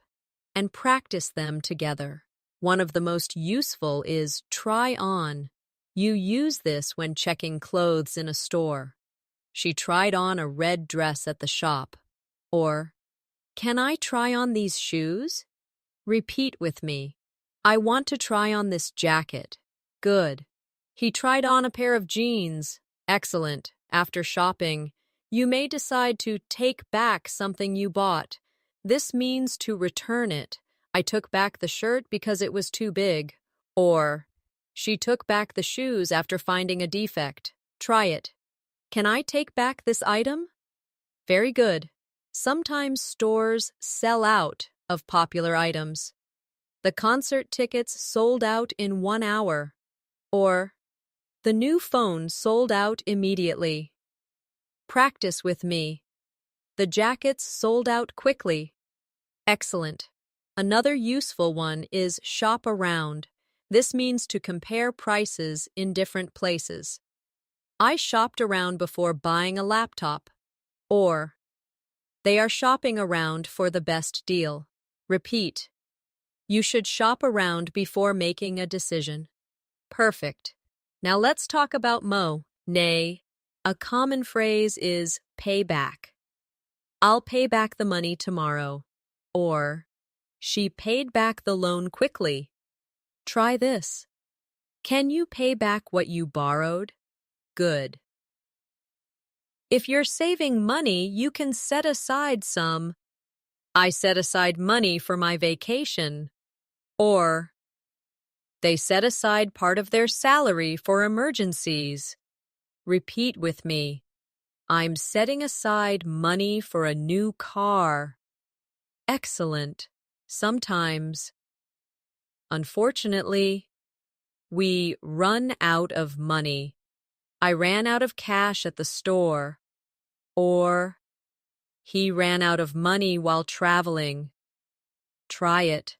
and practice them together. One of the most useful is try on. You use this when checking clothes in a store. She tried on a red dress at the shop. Or, can I try on these shoes? Repeat with me. I want to try on this jacket. Good. He tried on a pair of jeans. Excellent. After shopping, You may decide to take back something you bought. This means to return it. I took back the shirt because it was too big. Or, she took back the shoes after finding a defect. Try it. Can I take back this item? Very good. Sometimes stores sell out of popular items. The concert tickets sold out in 1 hour. Or, the new phone sold out immediately. Practice with me. The jackets sold out quickly. Excellent. Another useful one is shop around. This means to compare prices in different places. I shopped around before buying a laptop. Or, they are shopping around for the best deal. Repeat. You should shop around before making a decision. Perfect. Now let's talk about nay. A common phrase is pay back. I'll pay back the money tomorrow. Or, she paid back the loan quickly. Try this. Can you pay back what you borrowed? Good. If you're saving money, you can set aside some. I set aside money for my vacation. Or, they set aside part of their salary for emergencies. Repeat with me. I'm setting aside money for a new car. Excellent. Sometimes, unfortunately, we run out of money. I ran out of cash at the store. Or, he ran out of money while traveling. Try it.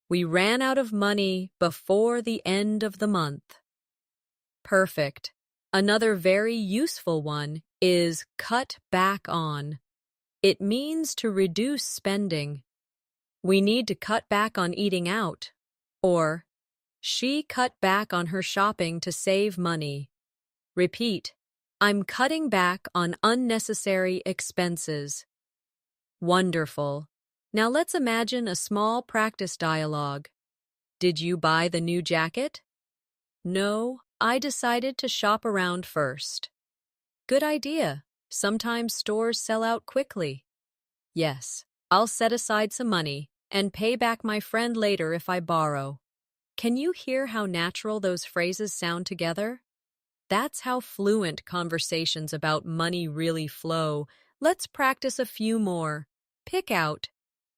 We ran out of money before the end of the month. Perfect. Another very useful one is cut back on. It means to reduce spending. We need to cut back on eating out. Or, she cut back on her shopping to save money. Repeat. I'm cutting back on unnecessary expenses. Wonderful. Now let's imagine a small practice dialogue. Did you buy the new jacket? No, I decided to shop around first. Good idea. Sometimes stores sell out quickly. Yes, I'll set aside some money and pay back my friend later if I borrow. Can you hear how natural those phrases sound together? That's how fluent conversations about money really flow. Let's practice a few more. Pick out.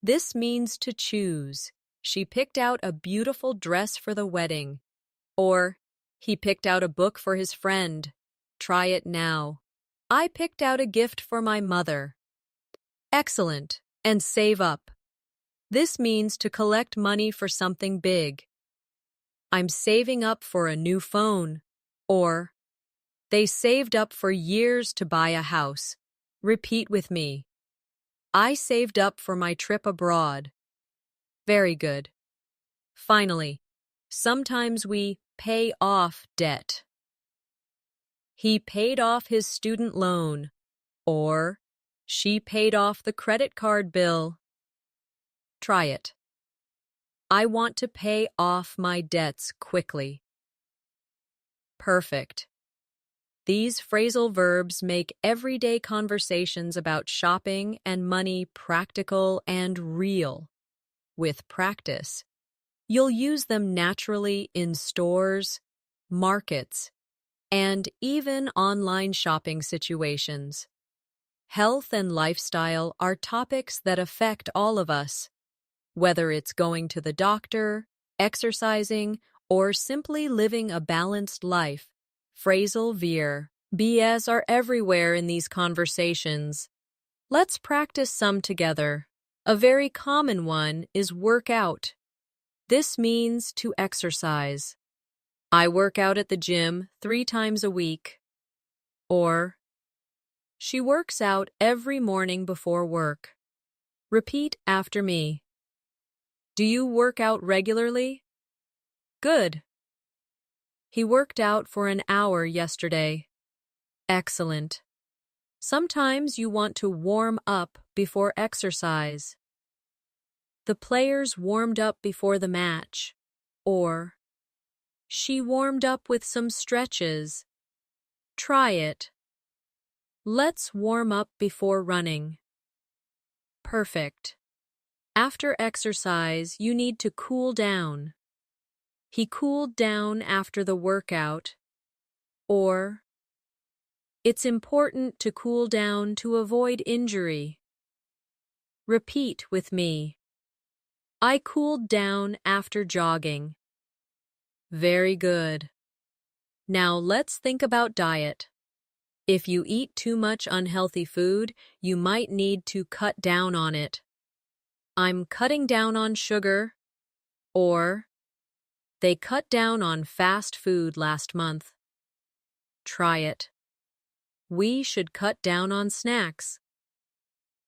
This means to choose. She picked out a beautiful dress for the wedding. Or, he picked out a book for his friend. Try it now. I picked out a gift for my mother. Excellent. And save up. This means to collect money for something big. I'm saving up for a new phone. Or, they saved up for years to buy a house. Repeat with me. I saved up for my trip abroad. Very good. Finally, sometimes we pay off debt. He paid off his student loan. Or, she paid off the credit card bill. Try it. I want to pay off my debts quickly. Perfect. These phrasal verbs make everyday conversations about shopping and money practical and real. With practice, you'll use them naturally in stores, markets, and even online shopping situations. Health and lifestyle are topics that affect all of us, whether it's going to the doctor, exercising, or simply living a balanced life. Phrasal verbs are everywhere in these conversations. Let's practice some together. A very common one is work out. This means to exercise. I work out at the gym 3 times a week. Or, she works out every morning before work. Repeat after me. Do you work out regularly? Good. He worked out for an hour yesterday. Excellent. Sometimes you want to warm up before exercise. The players warmed up before the match. Or, she warmed up with some stretches. Try it. Let's warm up before running. Perfect. After exercise, you need to cool down. He cooled down after the workout. Or, it's important to cool down to avoid injury. Repeat with me. I cooled down after jogging. Very good. Now let's think about diet. If you eat too much unhealthy food, you might need to cut down on it. I'm cutting down on sugar. Or, they cut down on fast food last month. Try it. We should cut down on snacks.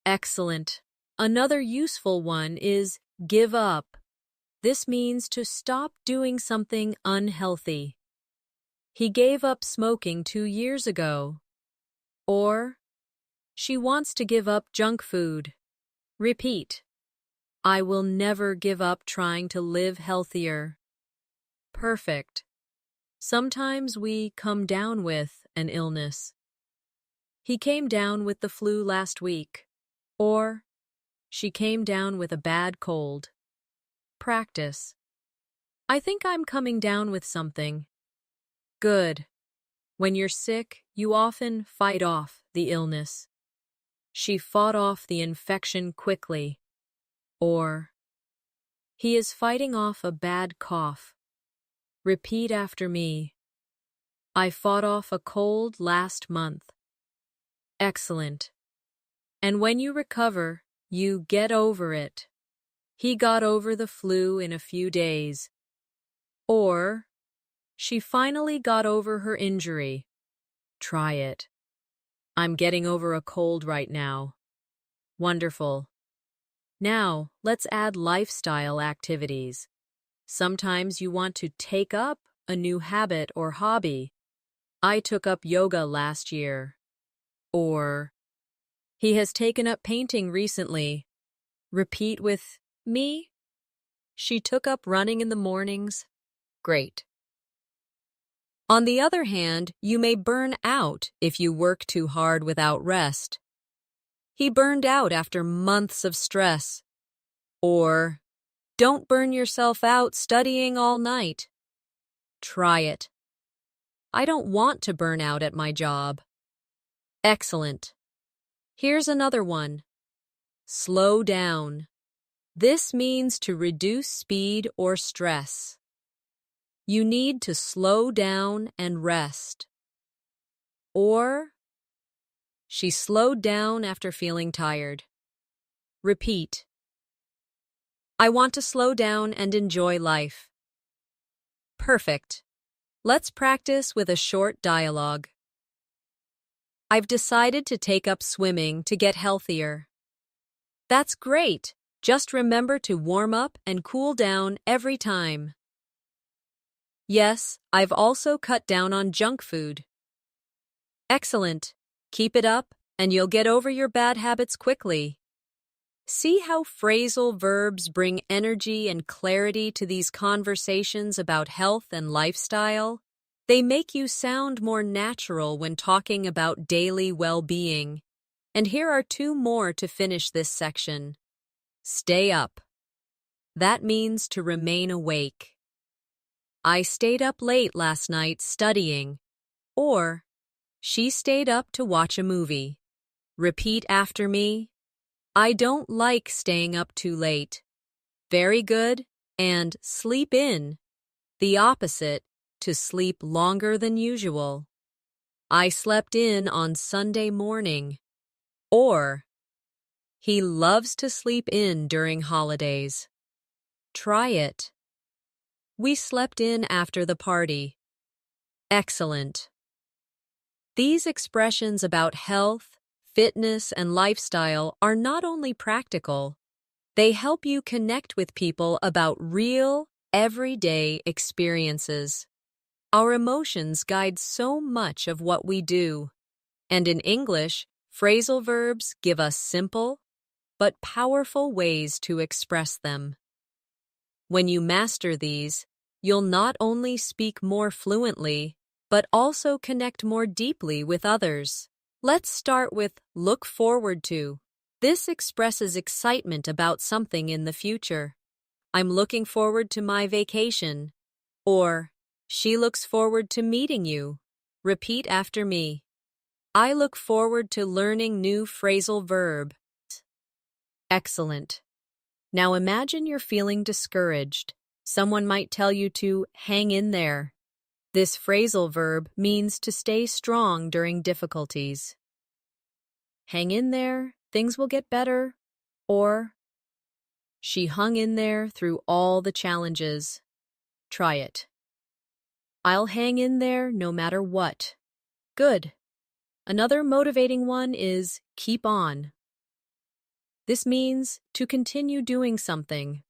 Excellent. Another useful one is give up. This means to stop doing something unhealthy. He gave up smoking 2 years ago. Or, she wants to give up junk food. Repeat. I will never give up trying to live healthier. Perfect. Sometimes we come down with an illness. He came down with the flu last week. Or, she came down with a bad cold. Practice. I think I'm coming down with something. Good. When you're sick, you often fight off the illness. She fought off the infection quickly. Or, he is fighting off a bad cough. Repeat after me. I fought off a cold last month. Excellent. And when you recover, you get over it. He got over the flu in a few days. Or, she finally got over her injury. Try it. I'm getting over a cold right now. Wonderful. Now, let's add lifestyle activities. Sometimes you want to take up a new habit or hobby. I took up yoga last year. Or, he has taken up painting recently. Repeat with me. She took up running in the mornings. Great. On the other hand, you may burn out if you work too hard without rest. He burned out after months of stress. Or, don't burn yourself out studying all night. Try it. I don't want to burn out at my job. Excellent. Here's another one. Slow down. This means to reduce speed or stress. You need to slow down and rest. Or, she slowed down after feeling tired. Repeat. I want to slow down and enjoy life. Perfect. Let's practice with a short dialogue. I've decided to take up swimming to get healthier. That's great. Just remember to warm up and cool down every time. Yes, I've also cut down on junk food. Excellent. Keep it up, and you'll get over your bad habits quickly. See how phrasal verbs bring energy and clarity to these conversations about health and lifestyle? They make you sound more natural when talking about daily well-being. And here are 2 more to finish this section. Stay up. That means to remain awake. I stayed up late last night studying. Or, she stayed up to watch a movie. Repeat after me. I don't like staying up too late. Very good. And sleep in. The opposite, to sleep longer than usual. I slept in on Sunday morning. Or, he loves to sleep in during holidays. Try it. We slept in after the party. Excellent. These expressions about health, fitness, and lifestyle are not only practical, they help you connect with people about real, everyday experiences. Our emotions guide so much of what we do. And in English, phrasal verbs give us simple but powerful ways to express them. When you master these, you'll not only speak more fluently, but also connect more deeply with others. Let's start with look forward to. This expresses excitement about something in the future. I'm looking forward to my vacation. Or, she looks forward to meeting you. Repeat after me. I look forward to learning new phrasal verb. Excellent. Now imagine you're feeling discouraged. Someone might tell you to hang in there. This phrasal verb means to stay strong during difficulties. Hang in there, things will get better. Or, she hung in there through all the challenges. Try it. I'll hang in there no matter what. Good. Another motivating one is keep on. This means to continue doing something.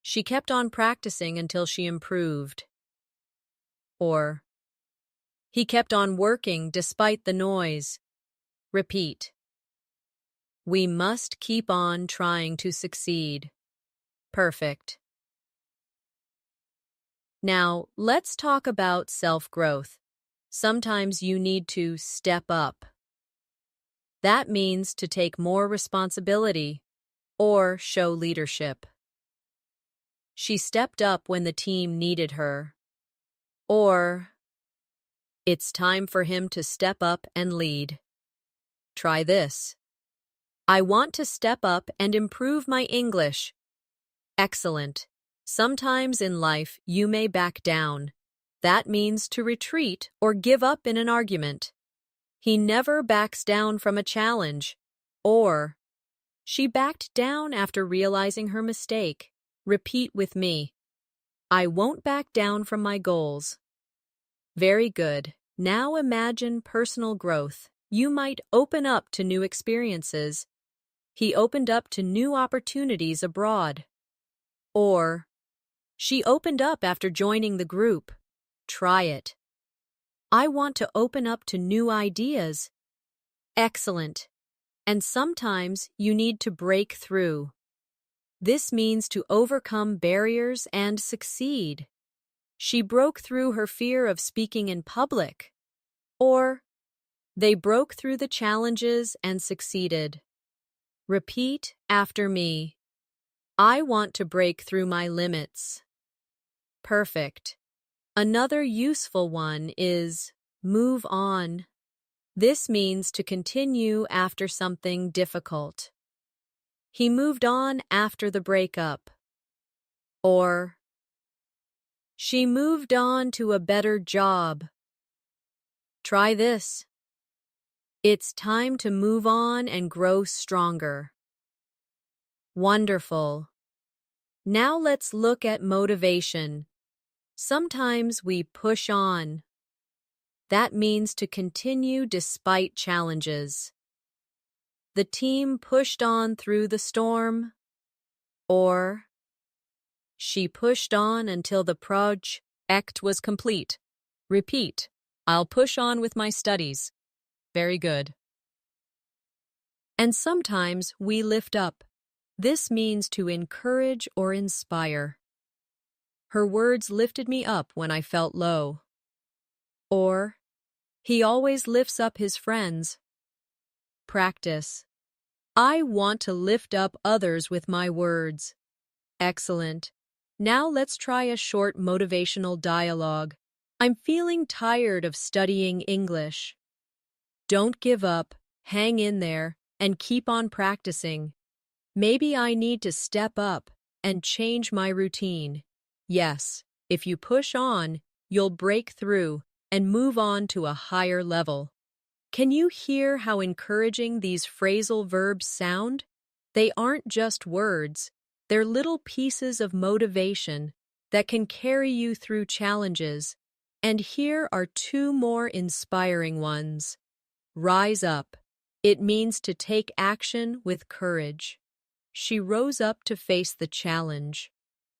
She kept on practicing until she improved. Or, he kept on working despite the noise. Repeat. We must keep on trying to succeed. Perfect. Now, let's talk about self-growth. Sometimes you need to step up. That means to take more responsibility or show leadership. She stepped up when the team needed her. Or, it's time for him to step up and lead. Try this. I want to step up and improve my English. Excellent. Sometimes in life you may back down. That means to retreat or give up in an argument. He never backs down from a challenge. Or, she backed down after realizing her mistake. Repeat with me. I won't back down from my goals. Very good. Now imagine personal growth. You might open up to new experiences. He opened up to new opportunities abroad. Or, she opened up after joining the group. Try it. I want to open up to new ideas. Excellent. And sometimes you need to break through. This means to overcome barriers and succeed. She broke through her fear of speaking in public. Or, they broke through the challenges and succeeded. Repeat after me. I want to break through my limits. Perfect. Another useful one is move on. This means to continue after something difficult. He moved on after the breakup. Or, she moved on to a better job. Try this. It's time to move on and grow stronger. Wonderful. Now let's look at motivation. Sometimes we push on. That means to continue despite challenges. The team pushed on through the storm. Or, she pushed on until the project was complete. Repeat. I'll push on with my studies. Very good. And sometimes we lift up. This means to encourage or inspire. Her words lifted me up when I felt low. Or, he always lifts up his friends. Practice. I want to lift up others with my words. Excellent. Now let's try a short motivational dialogue. I'm feeling tired of studying English. Don't give up, hang in there, and keep on practicing. Maybe I need to step up and change my routine. Yes, if you push on, you'll break through and move on to a higher level. Can you hear how encouraging these phrasal verbs sound? They aren't just words. They're little pieces of motivation that can carry you through challenges. And here are two more inspiring ones. Rise up. It means to take action with courage. She rose up to face the challenge.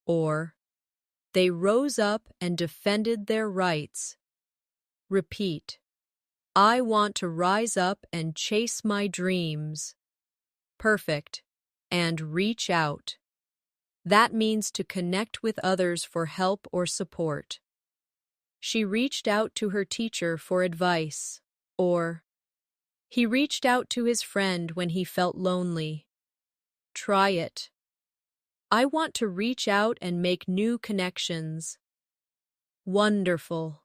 Or, they rose up and defended their rights. Repeat. I want to rise up and chase my dreams. Perfect. And reach out. That means to connect with others for help or support. She reached out to her teacher for advice. Or, He reached out to his friend when he felt lonely. Try it. I want to reach out and make new connections. Wonderful.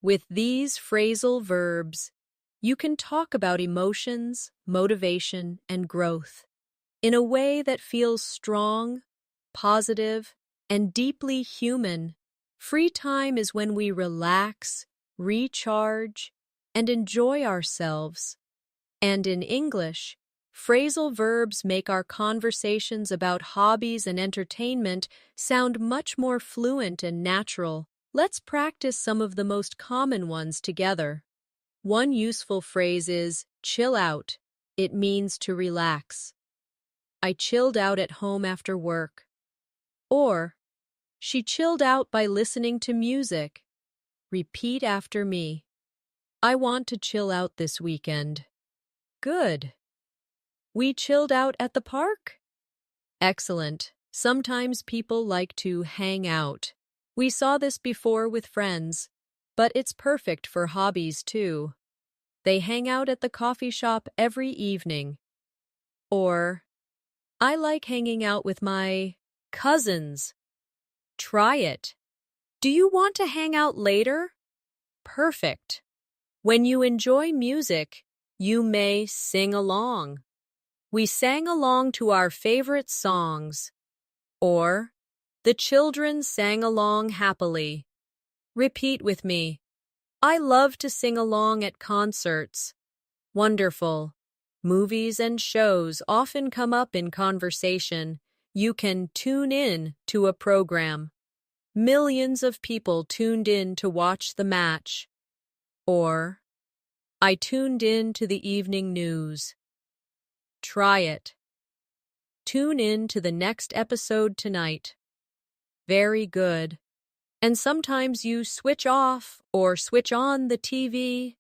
With these phrasal verbs, you can talk about emotions, motivation, and growth in a way that feels strong, positive, and deeply human. Free time is when we relax, recharge, and enjoy ourselves. And in English, phrasal verbs make our conversations about hobbies and entertainment sound much more fluent and natural. Let's practice some of the most common ones together. One useful phrase is chill out. It means to relax. I chilled out at home after work. Or, she chilled out by listening to music. Repeat after me. I want to chill out this weekend. Good. We chilled out at the park? Excellent. Sometimes people like to hang out. We saw this before with friends, but it's perfect for hobbies too. They hang out at the coffee shop every evening. Or, I like hanging out with my cousins. Try it. Do you want to hang out later? Perfect. When you enjoy music, you may sing along. We sang along to our favorite songs. Or, the children sang along happily. Repeat with me. I love to sing along at concerts. Wonderful. Movies and shows often come up in conversation. You can tune in to a program. Millions of people tuned in to watch the match. Or, I tuned in to the evening news. Try it. Tune in to the next episode tonight. Very good. And sometimes you switch off or switch on the TV.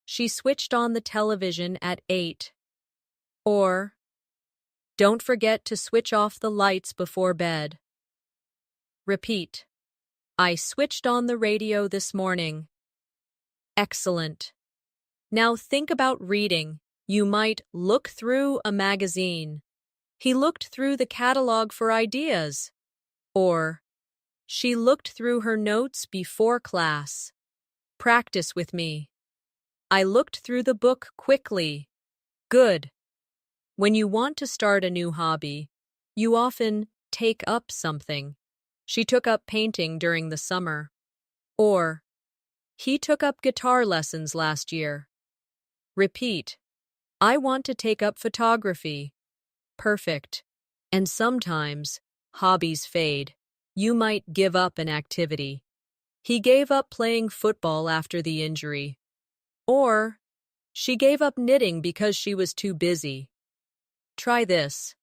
She switched on the television at 8. Or, don't forget to switch off the lights before bed. Repeat. I switched on the radio this morning. Excellent. Now think about reading. You might look through a magazine. He looked through the catalog for ideas. Or, she looked through her notes before class. Practice with me. I looked through the book quickly. Good. When you want to start a new hobby, you often take up something. She took up painting during the summer. Or, he took up guitar lessons last year. Repeat. I want to take up photography. Perfect. And sometimes, hobbies fade. You might give up an activity. He gave up playing football after the injury. Or, she gave up knitting because she was too busy. Try this.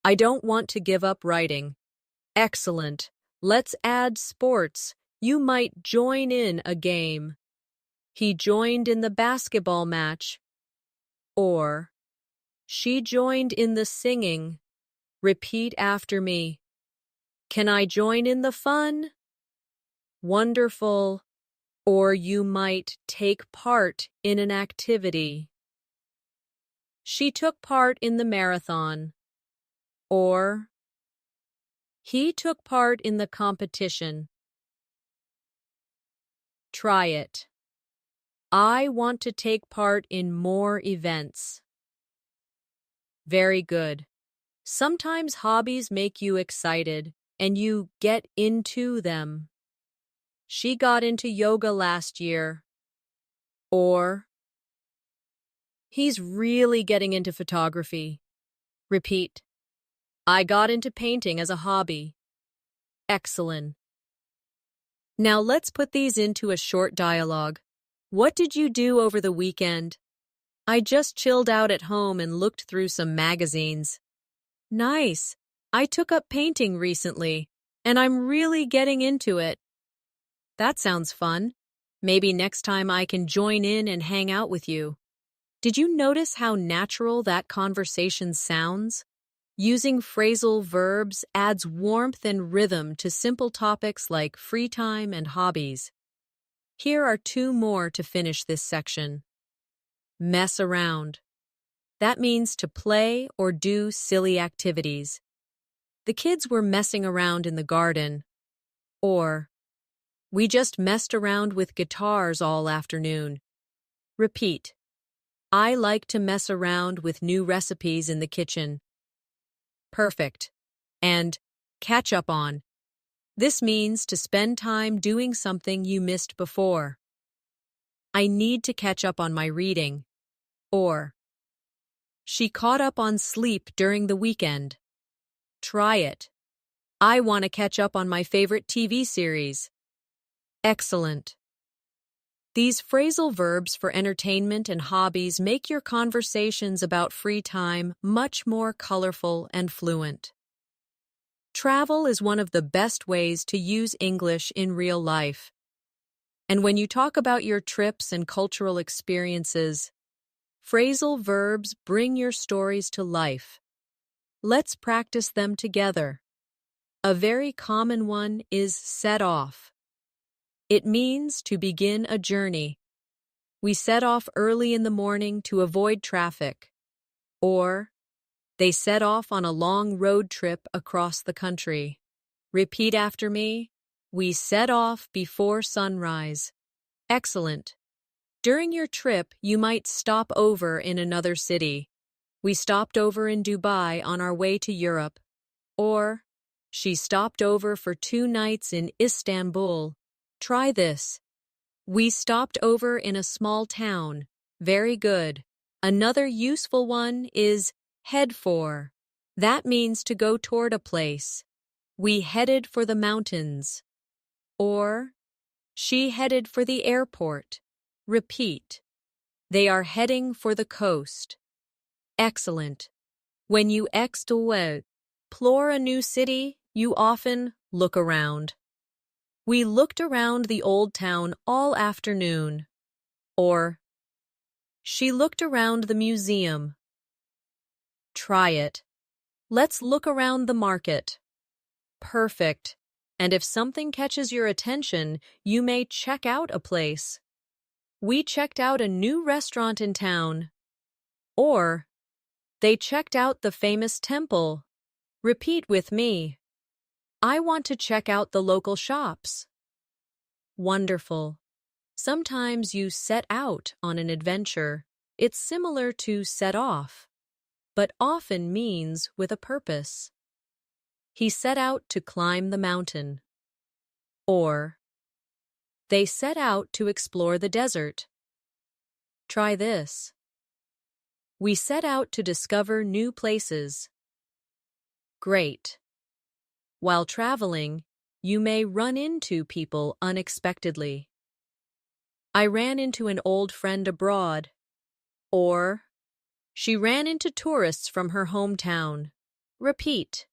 I don't want to give up writing. Excellent. Let's add sports. You might join in a game. He joined in the basketball match. Or, she joined in the singing. Repeat after me. Can I join in the fun? Wonderful. Or you might take part in an activity. She took part in the marathon. Or, he took part in the competition. Try it. I want to take part in more events. Very good. Sometimes hobbies make you excited, and you get into them. She got into yoga last year. Or, he's really getting into photography. Repeat. I got into painting as a hobby. Excellent. Now let's put these into a short dialogue. What did you do over the weekend? I just chilled out at home and looked through some magazines. Nice. I took up painting recently, and I'm really getting into it. That sounds fun. Maybe next time I can join in and hang out with you. Did you notice how natural that conversation sounds? Using phrasal verbs adds warmth and rhythm to simple topics like free time and hobbies. Here are 2 more to finish this section. mess around. That means to play or do silly activities. The kids were messing around in the garden. Or, we just messed around with guitars all afternoon. Repeat. I like to mess around with new recipes in the kitchen. Perfect. And catch up on. This means to spend time doing something you missed before. I need to catch up on my reading. Or, she caught up on sleep during the weekend. Try it. I want to catch up on my favorite TV series. Excellent. These phrasal verbs for entertainment and hobbies make your conversations about free time much more colorful and fluent. Travel is one of the best ways to use English in real life. And when you talk about your trips and cultural experiences, phrasal verbs bring your stories to life. Let's practice them together. A very common one is set off. It means to begin a journey. We set off early in the morning to avoid traffic. Or, they set off on a long road trip across the country. Repeat after me. We set off before sunrise. Excellent. During your trip, you might stop over in another city. We stopped over in Dubai on our way to Europe. Or, she stopped over for 2 nights in Istanbul. Try this. We stopped over in a small town. Very good. Another useful one is head for. That means to go toward a place. We headed for the mountains. Or, she headed for the airport. Repeat. They are heading for the coast. Excellent. When you explore a new city, you often look around. We looked around the old town all afternoon. Or, she looked around the museum. Try it. Let's look around the market. Perfect. And if something catches your attention, you may check out a place. We checked out a new restaurant in town. Or, they checked out the famous temple. Repeat with me. I want to check out the local shops. Wonderful. Sometimes you set out on an adventure. It's similar to set off, but often means with a purpose. He set out to climb the mountain. Or, they set out to explore the desert. Try this. We set out to discover new places. Great. While traveling, you may run into people unexpectedly. I ran into an old friend abroad. Or, she ran into tourists from her hometown. Repeat.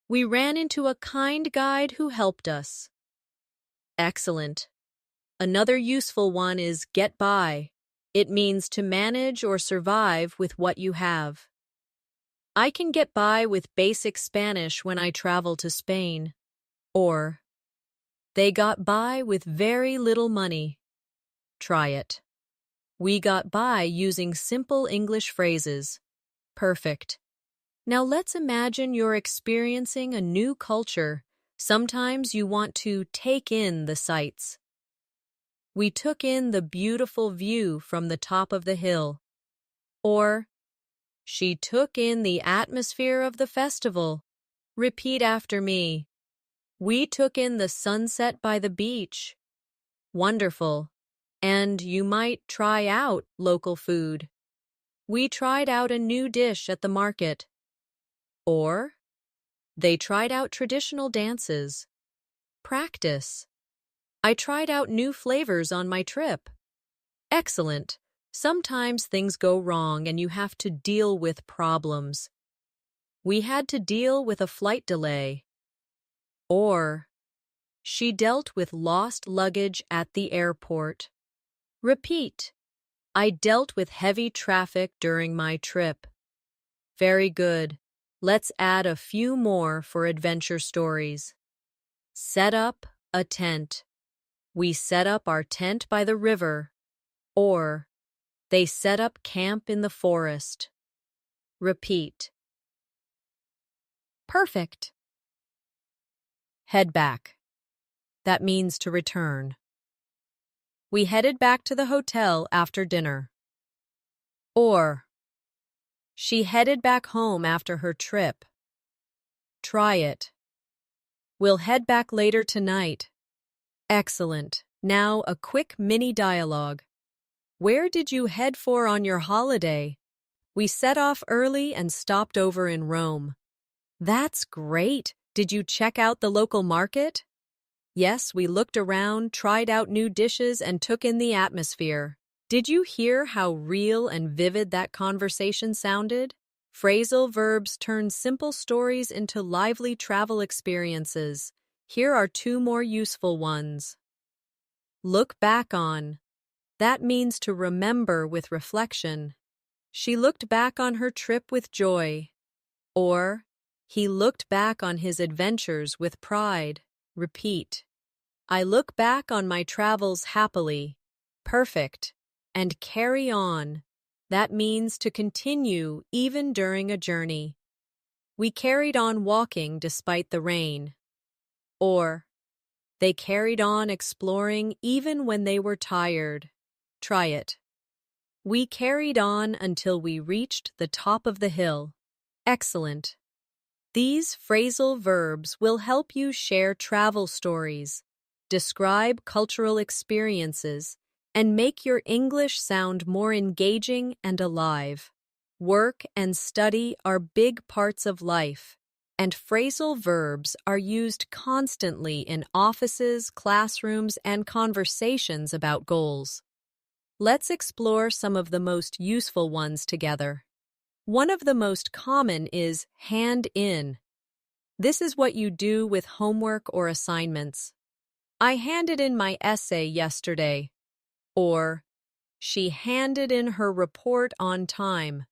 We ran into a kind guide who helped us. Excellent. Another useful one is get by. It means to manage or survive with what you have. I can get by with basic Spanish when I travel to Spain. Or, they got by with very little money. Try it. We got by using simple English phrases. Perfect. Now let's imagine you're experiencing a new culture. Sometimes you want to take in the sights. We took in the beautiful view from the top of the hill. Or, she took in the atmosphere of the festival. Repeat after me. We took in the sunset by the beach. Wonderful. And you might try out local food. We tried out a new dish at the market. Or, they tried out traditional dances. Practice. I tried out new flavors on my trip. Excellent. Sometimes things go wrong and you have to deal with problems. We had to deal with a flight delay. Or, she dealt with lost luggage at the airport. Repeat. I dealt with heavy traffic during my trip. Very good. Let's add a few more for adventure stories. Set up a tent. We set up our tent by the river. Or, They set up camp in the forest. Repeat. Perfect. Head back. That means to return. We headed back to the hotel after dinner. Or, she headed back home after her trip. Try it. We'll head back later tonight. Excellent. Now a quick mini dialogue. Where did you head for on your holiday? We set off early and stopped over in Rome. That's great. Did you check out the local market? Yes, we looked around, tried out new dishes, and took in the atmosphere. Did you hear how real and vivid that conversation sounded? Phrasal verbs turn simple stories into lively travel experiences. Here are two more useful ones. Look back on. That means to remember with reflection. She looked back on her trip with joy. Or, he looked back on his adventures with pride. Repeat. I look back on my travels happily. Perfect. And carry on. That means to continue even during a journey. We carried on walking despite the rain. Or, they carried on exploring even when they were tired. Try it. We carried on until we reached the top of the hill. Excellent. These phrasal verbs will help you share travel stories, describe cultural experiences, and make your English sound more engaging and alive. Work and study are big parts of life, and phrasal verbs are used constantly in offices, classrooms, and conversations about goals. Let's explore some of the most useful ones together. One of the most common is hand in. This is what you do with homework or assignments. I handed in my essay yesterday. Or, she handed in her report on time.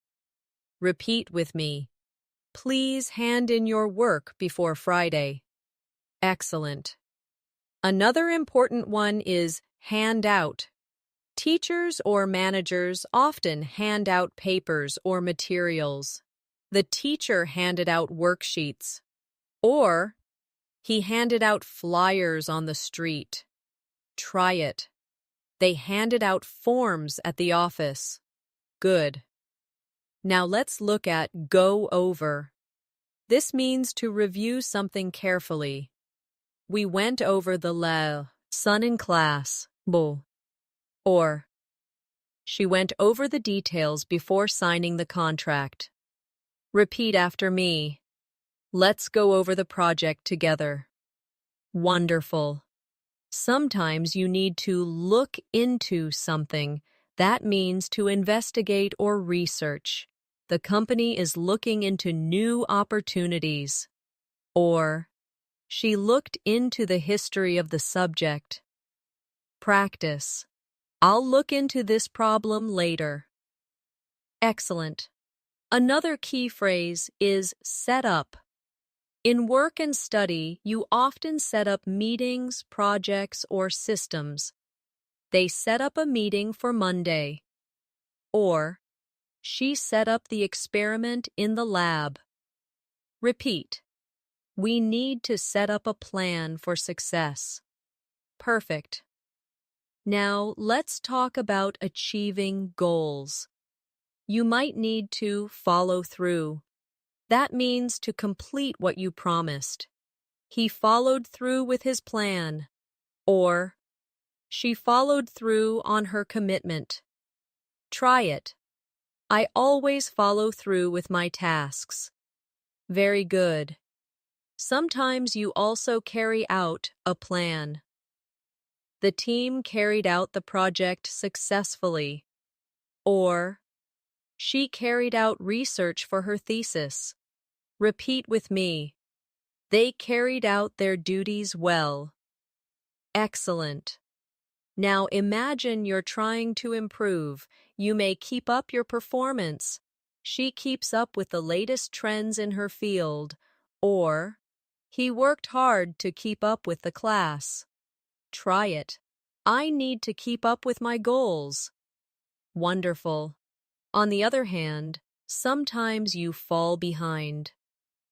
Repeat with me. Please hand in your work before Friday. Excellent. Another important one is hand out. Teachers or managers often hand out papers or materials. The teacher handed out worksheets. Or, he handed out flyers on the street. Try it. They handed out forms at the office. Good. Now let's look at go over. This means to review something carefully. We went over the lesson in class. Or, she went over the details before signing the contract. Repeat after me. Let's go over the project together. Wonderful. Sometimes you need to look into something. That means to investigate or research. The company is looking into new opportunities. Or, she looked into the history of the subject. Practice. I'll look into this problem later. Excellent. Another key phrase is set up. In work and study, you often set up meetings, projects, or systems. They set up a meeting for Monday. Or, she set up the experiment in the lab. Repeat. We need to set up a plan for success. Perfect. Now, let's talk about achieving goals. You might need to follow through. That means to complete what you promised. He followed through with his plan. Or, she followed through on her commitment. Try it. I always follow through with my tasks. Very good. Sometimes you also carry out a plan. The team carried out the project successfully. Or, she carried out research for her thesis. Repeat with me. They carried out their duties well. Excellent. Now imagine you're trying to improve. You may keep up your performance. She keeps up with the latest trends in her field. Or, he worked hard to keep up with the class. Try it. I need to keep up with my goals. Wonderful. On the other hand, sometimes you fall behind.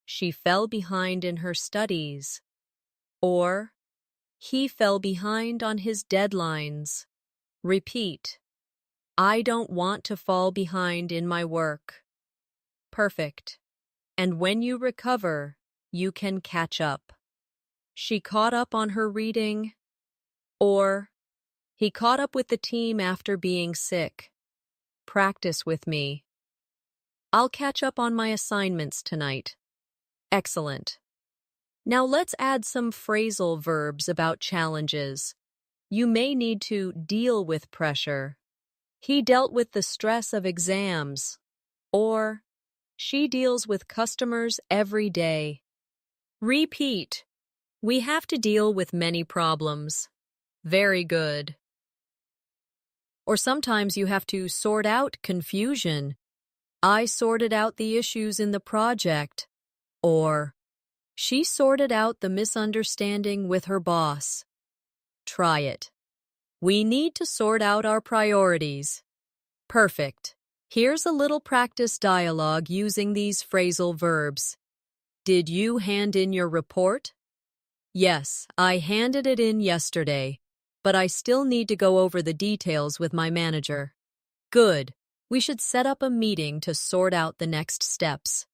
She fell behind in her studies. Or, he fell behind on his deadlines. Repeat. I don't want to fall behind in my work. Perfect. And when you recover, you can catch up. She caught up on her reading. Or, he caught up with the team after being sick. Practice with me. I'll catch up on my assignments tonight. Excellent. Now let's add some phrasal verbs about challenges. You may need to deal with pressure. He dealt with the stress of exams. Or, she deals with customers every day. Repeat. We have to deal with many problems. Very good. Or sometimes you have to sort out confusion. I sorted out the issues in the project. Or, she sorted out the misunderstanding with her boss. Try it. We need to sort out our priorities. Perfect. Here's a little practice dialogue using these phrasal verbs. Did you hand in your report? Yes, I handed it in yesterday, but I still need to go over the details with my manager. Good. We should set up a meeting to sort out the next steps.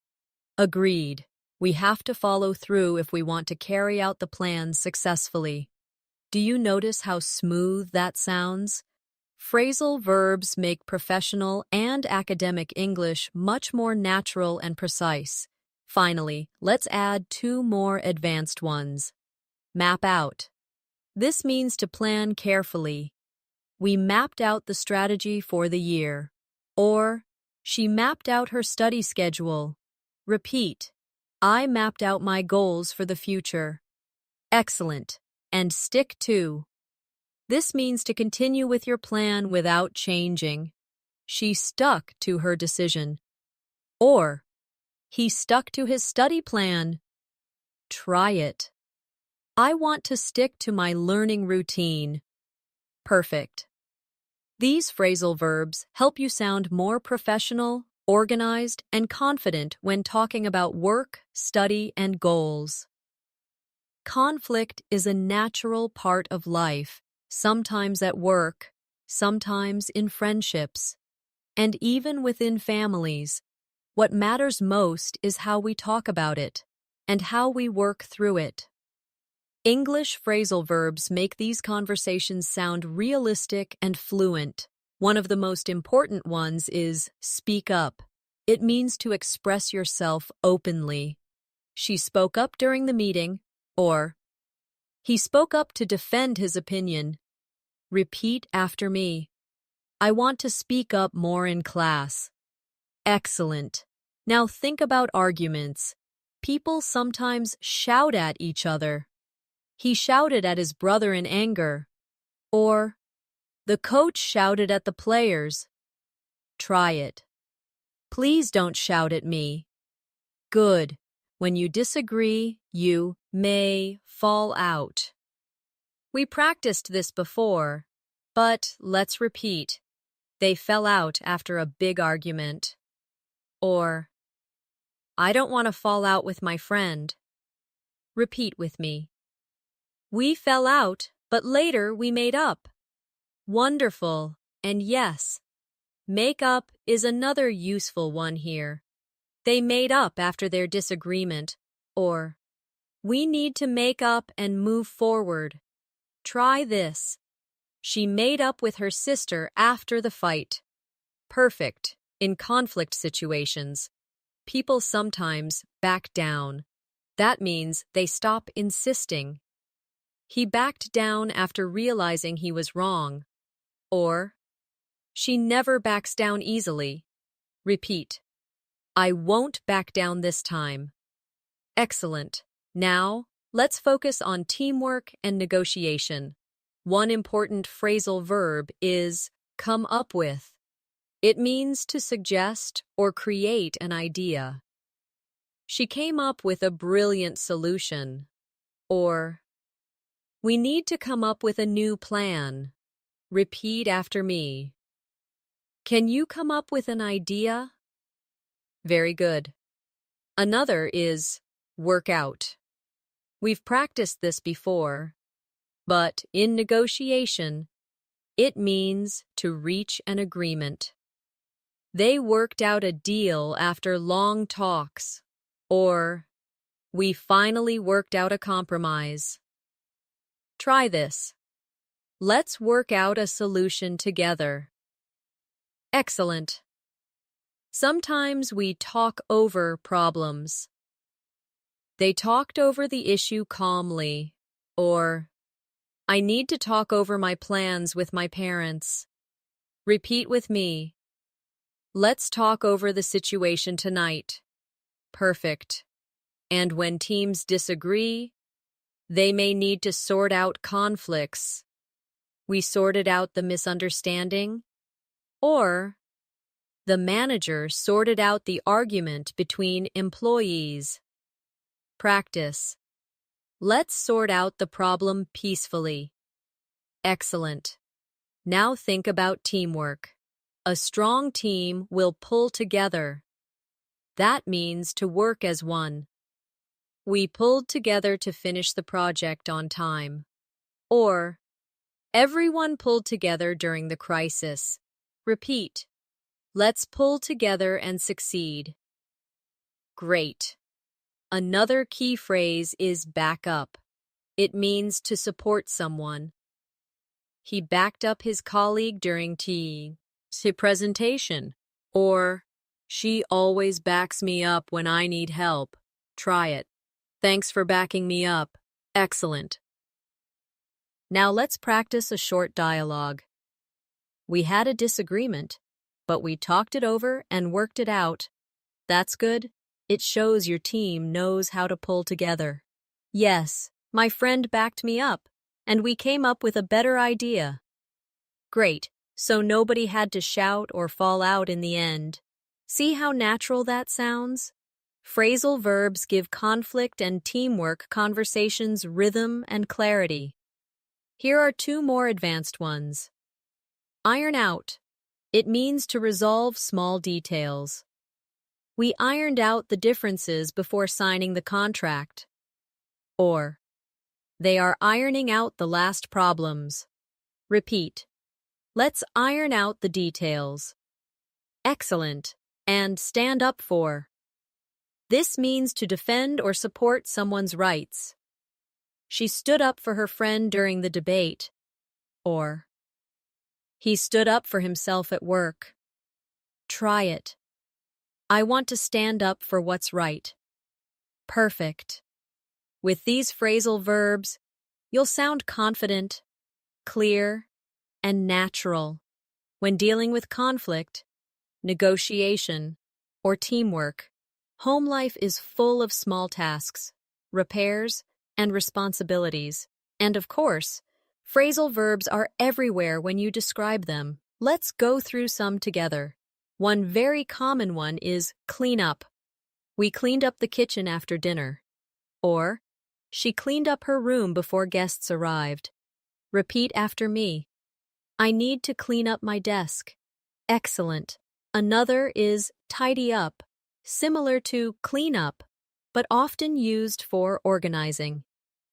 Agreed. We have to follow through if we want to carry out the plan successfully. Do you notice how smooth that sounds? Phrasal verbs make professional and academic English much more natural and precise. Finally, let's add 2 more advanced ones. Map out. This means to plan carefully. We mapped out the strategy for the year. Or, she mapped out her study schedule. Repeat. I mapped out my goals for the future. Excellent. And stick to. This means to continue with your plan without changing. She stuck to her decision. Or, he stuck to his study plan. Try it. I want to stick to my learning routine. Perfect. These phrasal verbs help you sound more professional, organized, and confident when talking about work, study, and goals. Conflict is a natural part of life, sometimes at work, sometimes in friendships, and even within families. What matters most is how we talk about it and how we work through it. English phrasal verbs make these conversations sound realistic and fluent. One of the most important ones is speak up. It means to express yourself openly. She spoke up during the meeting. Or, he spoke up to defend his opinion. Repeat after me. I want to speak up more in class. Excellent. Now think about arguments. People sometimes shout at each other. He shouted at his brother in anger. Or, the coach shouted at the players. Try it. Please don't shout at me. Good. When you disagree, you may fall out. We practiced this before, but let's repeat. They fell out after a big argument. Or, I don't want to fall out with my friend. Repeat with me. We fell out, but later we made up. Wonderful. And yes, make up is another useful one here. They made up after their disagreement. Or, we need to make up and move forward. Try this. She made up with her sister after the fight. Perfect. In conflict situations, people sometimes back down. That means they stop insisting. He backed down after realizing he was wrong. Or, she never backs down easily. Repeat. I won't back down this time. Excellent. Now, let's focus on teamwork and negotiation. One important phrasal verb is come up with. It means to suggest or create an idea. She came up with a brilliant solution. Or, we need to come up with a new plan. Repeat after me. Can you come up with an idea? Very good. Another is work out. We've practiced this before, but in negotiation, it means to reach an agreement. They worked out a deal after long talks, or we finally worked out a compromise. Try this. Let's work out a solution together. Excellent. Sometimes we talk over problems. They talked over the issue calmly, or I need to talk over my plans with my parents. Repeat with me. Let's talk over the situation tonight. Perfect. And when teams disagree, they may need to sort out conflicts. We sorted out the misunderstanding, or the manager sorted out the argument between employees. Practice. Let's sort out the problem peacefully. Excellent. Now think about teamwork. A strong team will pull together. That means to work as one. We pulled together to finish the project on time. Or, everyone pulled together during the crisis. Repeat. Let's pull together and succeed. Great. Another key phrase is back up. It means to support someone. He backed up his colleague during his presentation. Or, she always backs me up when I need help. Try it. Thanks for backing me up. Excellent. Now let's practice a short dialogue. We had a disagreement, but we talked it over and worked it out. That's good. It shows your team knows how to pull together. Yes, my friend backed me up, and we came up with a better idea. Great, so nobody had to shout or fall out in the end. See how natural that sounds? Phrasal verbs give conflict and teamwork conversations rhythm and clarity. Here are two more advanced ones. Iron out. It means to resolve small details. We ironed out the differences before signing the contract. Or, they are ironing out the last problems. Repeat. Let's iron out the details. Excellent. And stand up for. This means to defend or support someone's rights. She stood up for her friend during the debate. Or, he stood up for himself at work. Try it. I want to stand up for what's right. Perfect. With these phrasal verbs, you'll sound confident, clear, and natural when dealing with conflict, negotiation, or teamwork. Home life is full of small tasks, repairs, and responsibilities. And of course, phrasal verbs are everywhere when you describe them. Let's go through some together. One very common one is clean up. We cleaned up the kitchen after dinner. Or, she cleaned up her room before guests arrived. Repeat after me. I need to clean up my desk. Excellent. Another is tidy up, similar to clean up, but often used for organizing.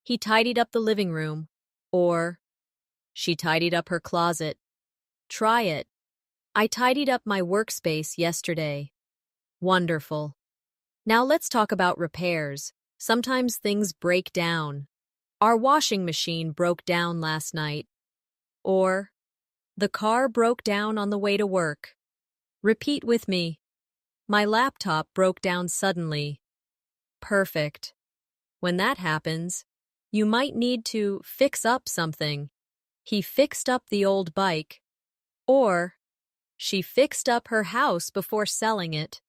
He tidied up the living room. Or, she tidied up her closet. Try it. I tidied up my workspace yesterday. Wonderful. Now let's talk about repairs. Sometimes things break down. Our washing machine broke down last night. Or, the car broke down on the way to work. Repeat with me. My laptop broke down suddenly. Perfect. When that happens, you might need to fix up something. He fixed up the old bike. Or, she fixed up her house before selling it.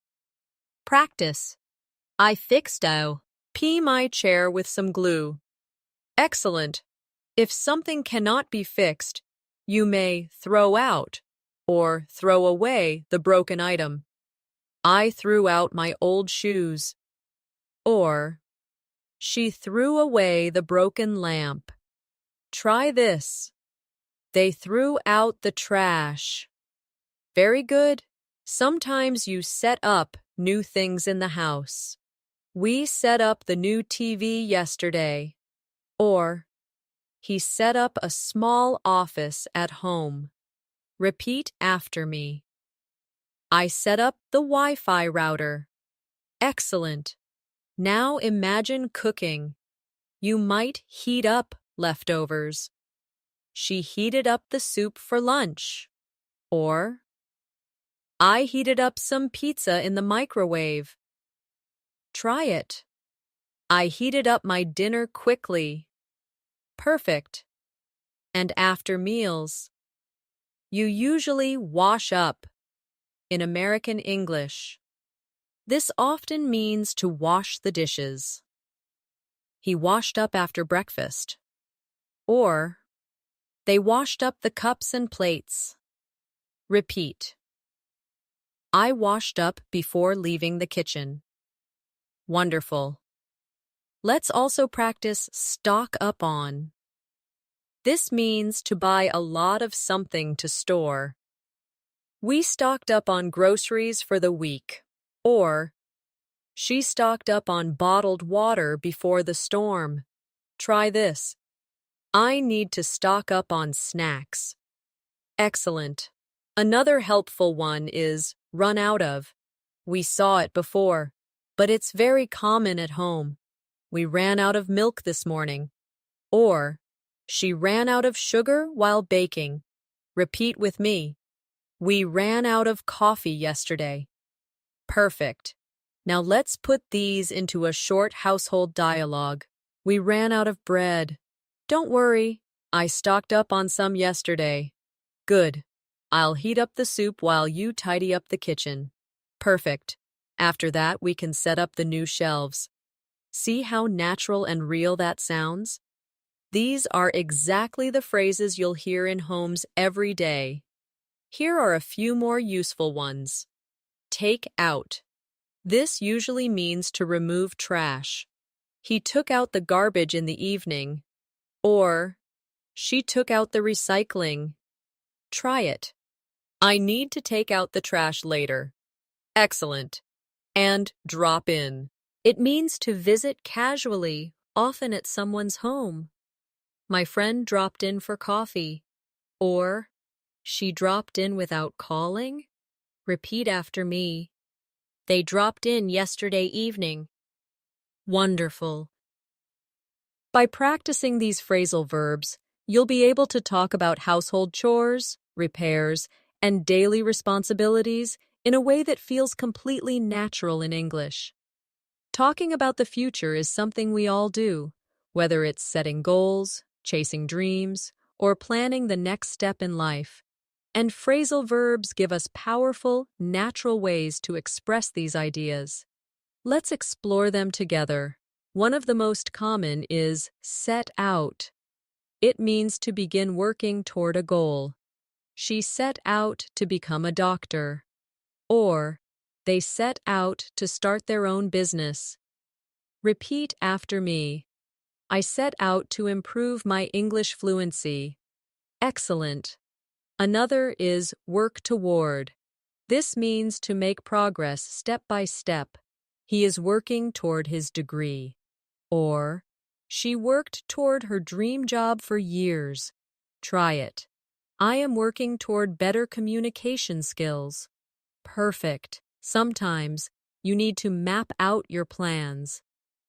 Practice. I fixed my chair with some glue. Excellent. If something cannot be fixed, you may throw out or throw away the broken item. I threw out my old shoes. Or, she threw away the broken lamp. Try this. They threw out the trash. Very good. Sometimes you set up new things in the house. We set up the new TV yesterday. Or, he set up a small office at home. Repeat after me. I set up the Wi-Fi router. Excellent. Now imagine cooking. You might heat up leftovers. She heated up the soup for lunch. Or, I heated up some pizza in the microwave. Try it. I heated up my dinner quickly. Perfect. And after meals, you usually wash up. In American English, this often means to wash the dishes. He washed up after breakfast. Or, they washed up the cups and plates. Repeat. I washed up before leaving the kitchen. Wonderful. Let's also practice stock up on. This means to buy a lot of something to store. We stocked up on groceries for the week. Or, she stocked up on bottled water before the storm. Try this. I need to stock up on snacks. Excellent. Another helpful one is run out of. We saw it before, but it's very common at home. We ran out of milk this morning. Or, she ran out of sugar while baking. Repeat with me. We ran out of coffee yesterday. Perfect. Now let's put these into a short household dialogue. We ran out of bread. Don't worry, I stocked up on some yesterday. Good. I'll heat up the soup while you tidy up the kitchen. Perfect. After that, we can set up the new shelves. See how natural and real that sounds? These are exactly the phrases you'll hear in homes every day. Here are a few more useful ones. Take out. This usually means to remove trash. He took out the garbage in the evening. Or, she took out the recycling. Try it. I need to take out the trash later. Excellent. And drop in. It means to visit casually, often at someone's home. My friend dropped in for coffee. Or, she dropped in without calling. Repeat after me. They dropped in yesterday evening. Wonderful. By practicing these phrasal verbs, you'll be able to talk about household chores, repairs, and daily responsibilities in a way that feels completely natural in English. Talking about the future is something we all do, whether it's setting goals, chasing dreams, or planning the next step in life. And phrasal verbs give us powerful, natural ways to express these ideas. Let's explore them together. One of the most common is set out. It means to begin working toward a goal. She set out to become a doctor. Or, they set out to start their own business. Repeat after me. I set out to improve my English fluency. Excellent. Another is work toward. This means to make progress step by step. He is working toward his degree. Or, she worked toward her dream job for years. Try it. I am working toward better communication skills. Perfect. Sometimes you need to map out your plans.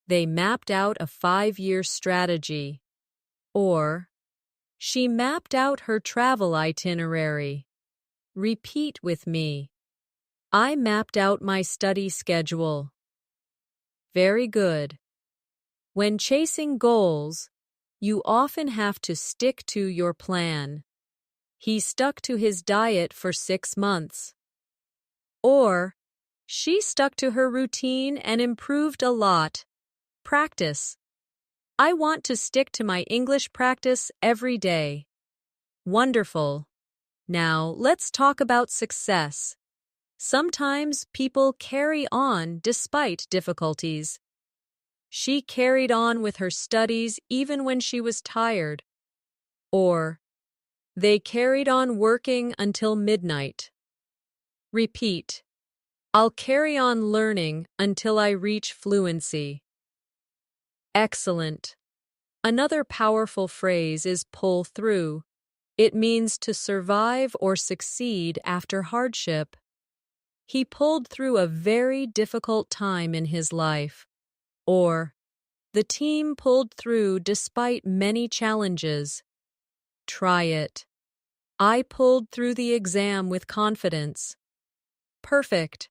They mapped out a 5-year strategy. Or, she mapped out her travel itinerary. Repeat with me. I mapped out my study schedule. Very good. When chasing goals, you often have to stick to your plan. He stuck to his diet for 6 months. Or, she stuck to her routine and improved a lot. Practice. I want to stick to my English practice every day. Wonderful. Now, let's talk about success. Sometimes people carry on despite difficulties. She carried on with her studies even when she was tired. Or, they carried on working until midnight. Repeat. I'll carry on learning until I reach fluency. Excellent. Another powerful phrase is pull through. It means to survive or succeed after hardship. He pulled through a very difficult time in his life. Or, the team pulled through despite many challenges. Try it. I pulled through the exam with confidence. Perfect.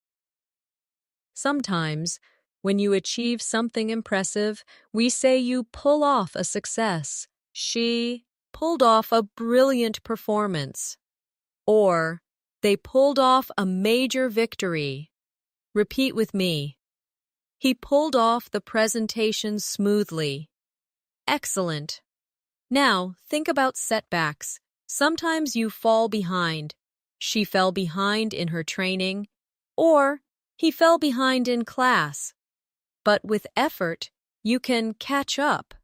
Sometimes, when you achieve something impressive, we say you pull off a success. She pulled off a brilliant performance. Or, they pulled off a major victory. Repeat with me. He pulled off the presentation smoothly. Excellent. Now, think about setbacks. Sometimes you fall behind. She fell behind in her training, or he fell behind in class. But with effort, you can catch up.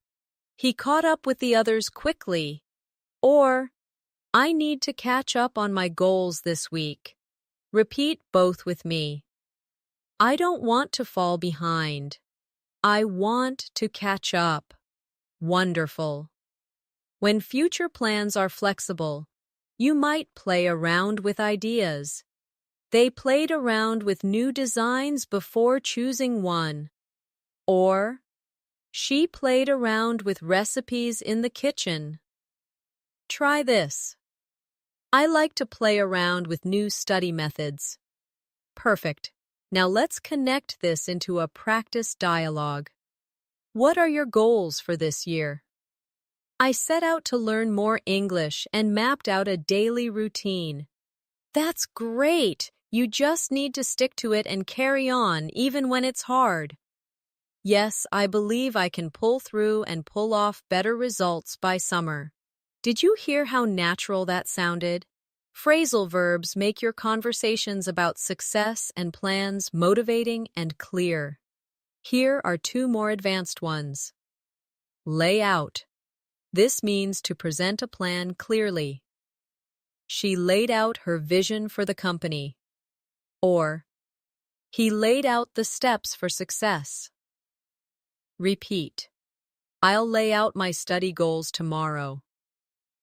He caught up with the others quickly. Or, I need to catch up on my goals this week. Repeat both with me. I don't want to fall behind. I want to catch up. Wonderful. When future plans are flexible, you might play around with ideas. They played around with new designs before choosing one. Or, she played around with recipes in the kitchen. Try this. I like to play around with new study methods. Perfect. Now let's connect this into a practice dialogue. What are your goals for this year? I set out to learn more English and mapped out a daily routine. That's great! You just need to stick to it and carry on even when it's hard. Yes, I believe I can pull through and pull off better results by summer. Did you hear how natural that sounded? Phrasal verbs make your conversations about success and plans motivating and clear. Here are two more advanced ones. Lay out. This means to present a plan clearly. She laid out her vision for the company. Or, he laid out the steps for success. Repeat. I'll lay out my study goals tomorrow.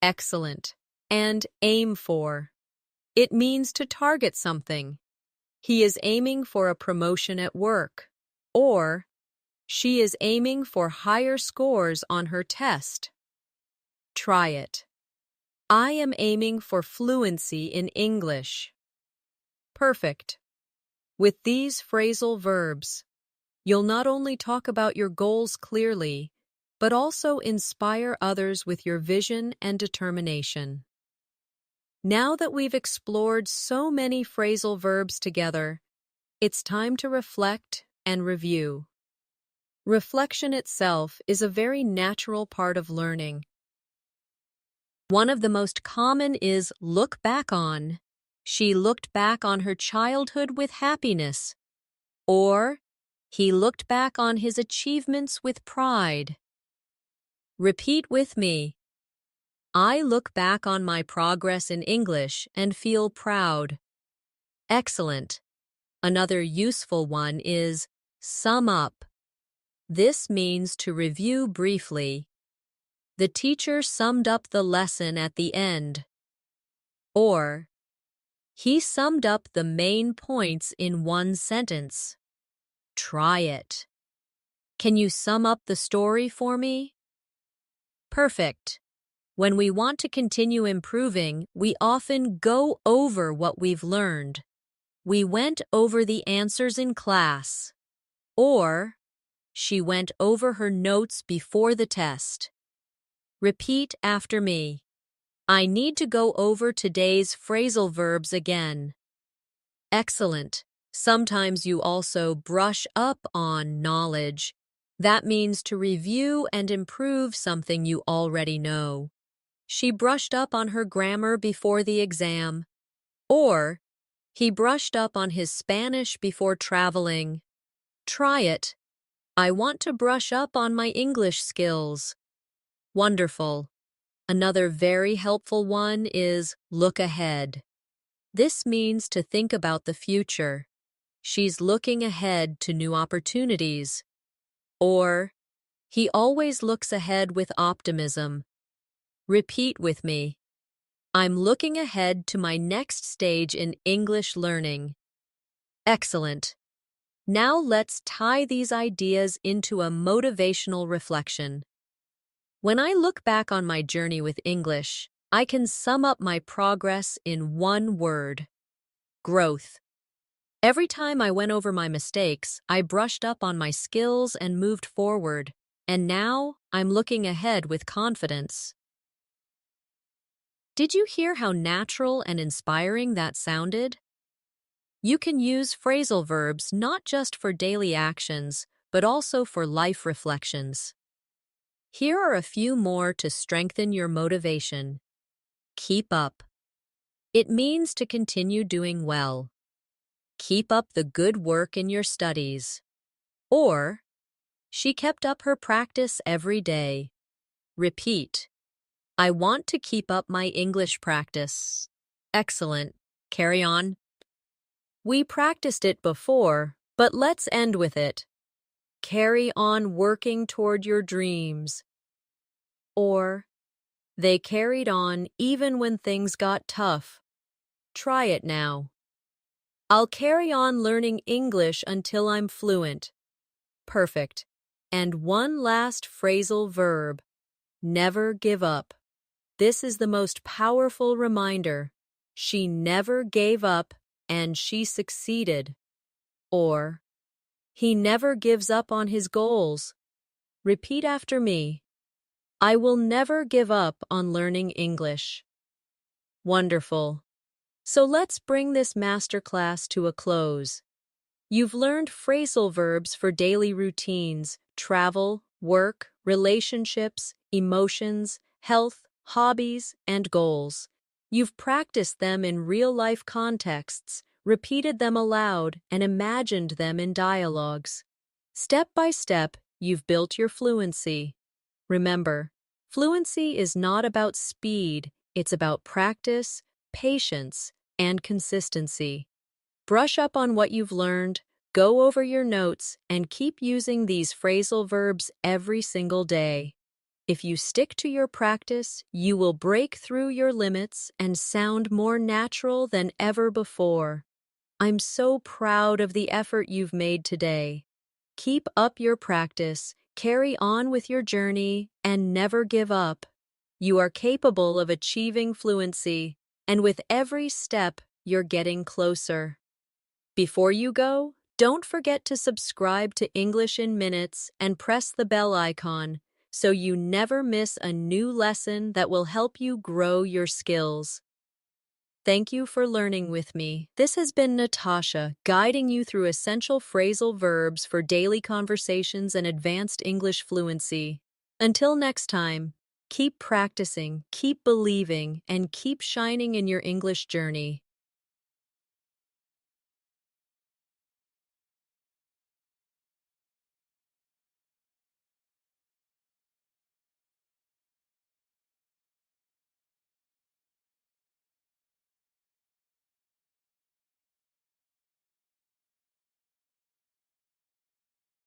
Excellent. And aim for. It means to target something. He is aiming for a promotion at work. Or, she is aiming for higher scores on her test. Try it. I am aiming for fluency in English. Perfect. With these phrasal verbs, you'll not only talk about your goals clearly, but also inspire others with your vision and determination. Now that we've explored so many phrasal verbs together, it's time to reflect and review. Reflection itself is a very natural part of learning. One of the most common is look back on. She looked back on her childhood with happiness. Or, he looked back on his achievements with pride. Repeat with me. I look back on my progress in English and feel proud. Excellent. Another useful one is sum up. This means to review briefly. The teacher summed up the lesson at the end. Or, he summed up the main points in one sentence. Try it. Can you sum up the story for me? Perfect. When we want to continue improving, we often go over what we've learned. We went over the answers in class. Or, she went over her notes before the test. Repeat after me. I need to go over today's phrasal verbs again. Excellent. Sometimes you also brush up on knowledge. That means to review and improve something you already know. She brushed up on her grammar before the exam. Or, he brushed up on his Spanish before traveling. Try it. I want to brush up on my English skills. Wonderful. Another very helpful one is look ahead. This means to think about the future. She's looking ahead to new opportunities. Or, he always looks ahead with optimism. Repeat with me. I'm looking ahead to my next stage in English learning. Excellent. Now let's tie these ideas into a motivational reflection. When I look back on my journey with English, I can sum up my progress in one word: growth. Every time I went over my mistakes, I brushed up on my skills and moved forward. And now, I'm looking ahead with confidence. Did you hear how natural and inspiring that sounded? You can use phrasal verbs not just for daily actions, but also for life reflections. Here are a few more to strengthen your motivation. Keep up. It means to continue doing well. Keep up the good work in your studies. Or, she kept up her practice every day. Repeat. I want to keep up my English practice. Excellent. Carry on. We practiced it before, but let's end with it. Carry on working toward your dreams. Or, they carried on even when things got tough. Try it now. I'll carry on learning English until I'm fluent. Perfect. And one last phrasal verb. Never give up. This is the most powerful reminder. She never gave up and she succeeded. Or, he never gives up on his goals. Repeat after me. I will never give up on learning English. Wonderful. So let's bring this masterclass to a close. You've learned phrasal verbs for daily routines, travel, work, relationships, emotions, health, hobbies, and goals. You've practiced them in real-life contexts, repeated them aloud, and imagined them in dialogues. Step by step, you've built your fluency. Remember, fluency is not about speed, it's about practice, patience, and consistency. Brush up on what you've learned, go over your notes, and keep using these phrasal verbs every single day. If you stick to your practice, you will break through your limits and sound more natural than ever before. I'm so proud of the effort you've made today. Keep up your practice, carry on with your journey, and never give up. You are capable of achieving fluency, and with every step, you're getting closer. Before you go, don't forget to subscribe to English in Minutes and press the bell icon so you never miss a new lesson that will help you grow your skills. Thank you for learning with me. This has been Natasha, guiding you through essential phrasal verbs for daily conversations and advanced English fluency. Until next time, keep practicing, keep believing, and keep shining in your English journey.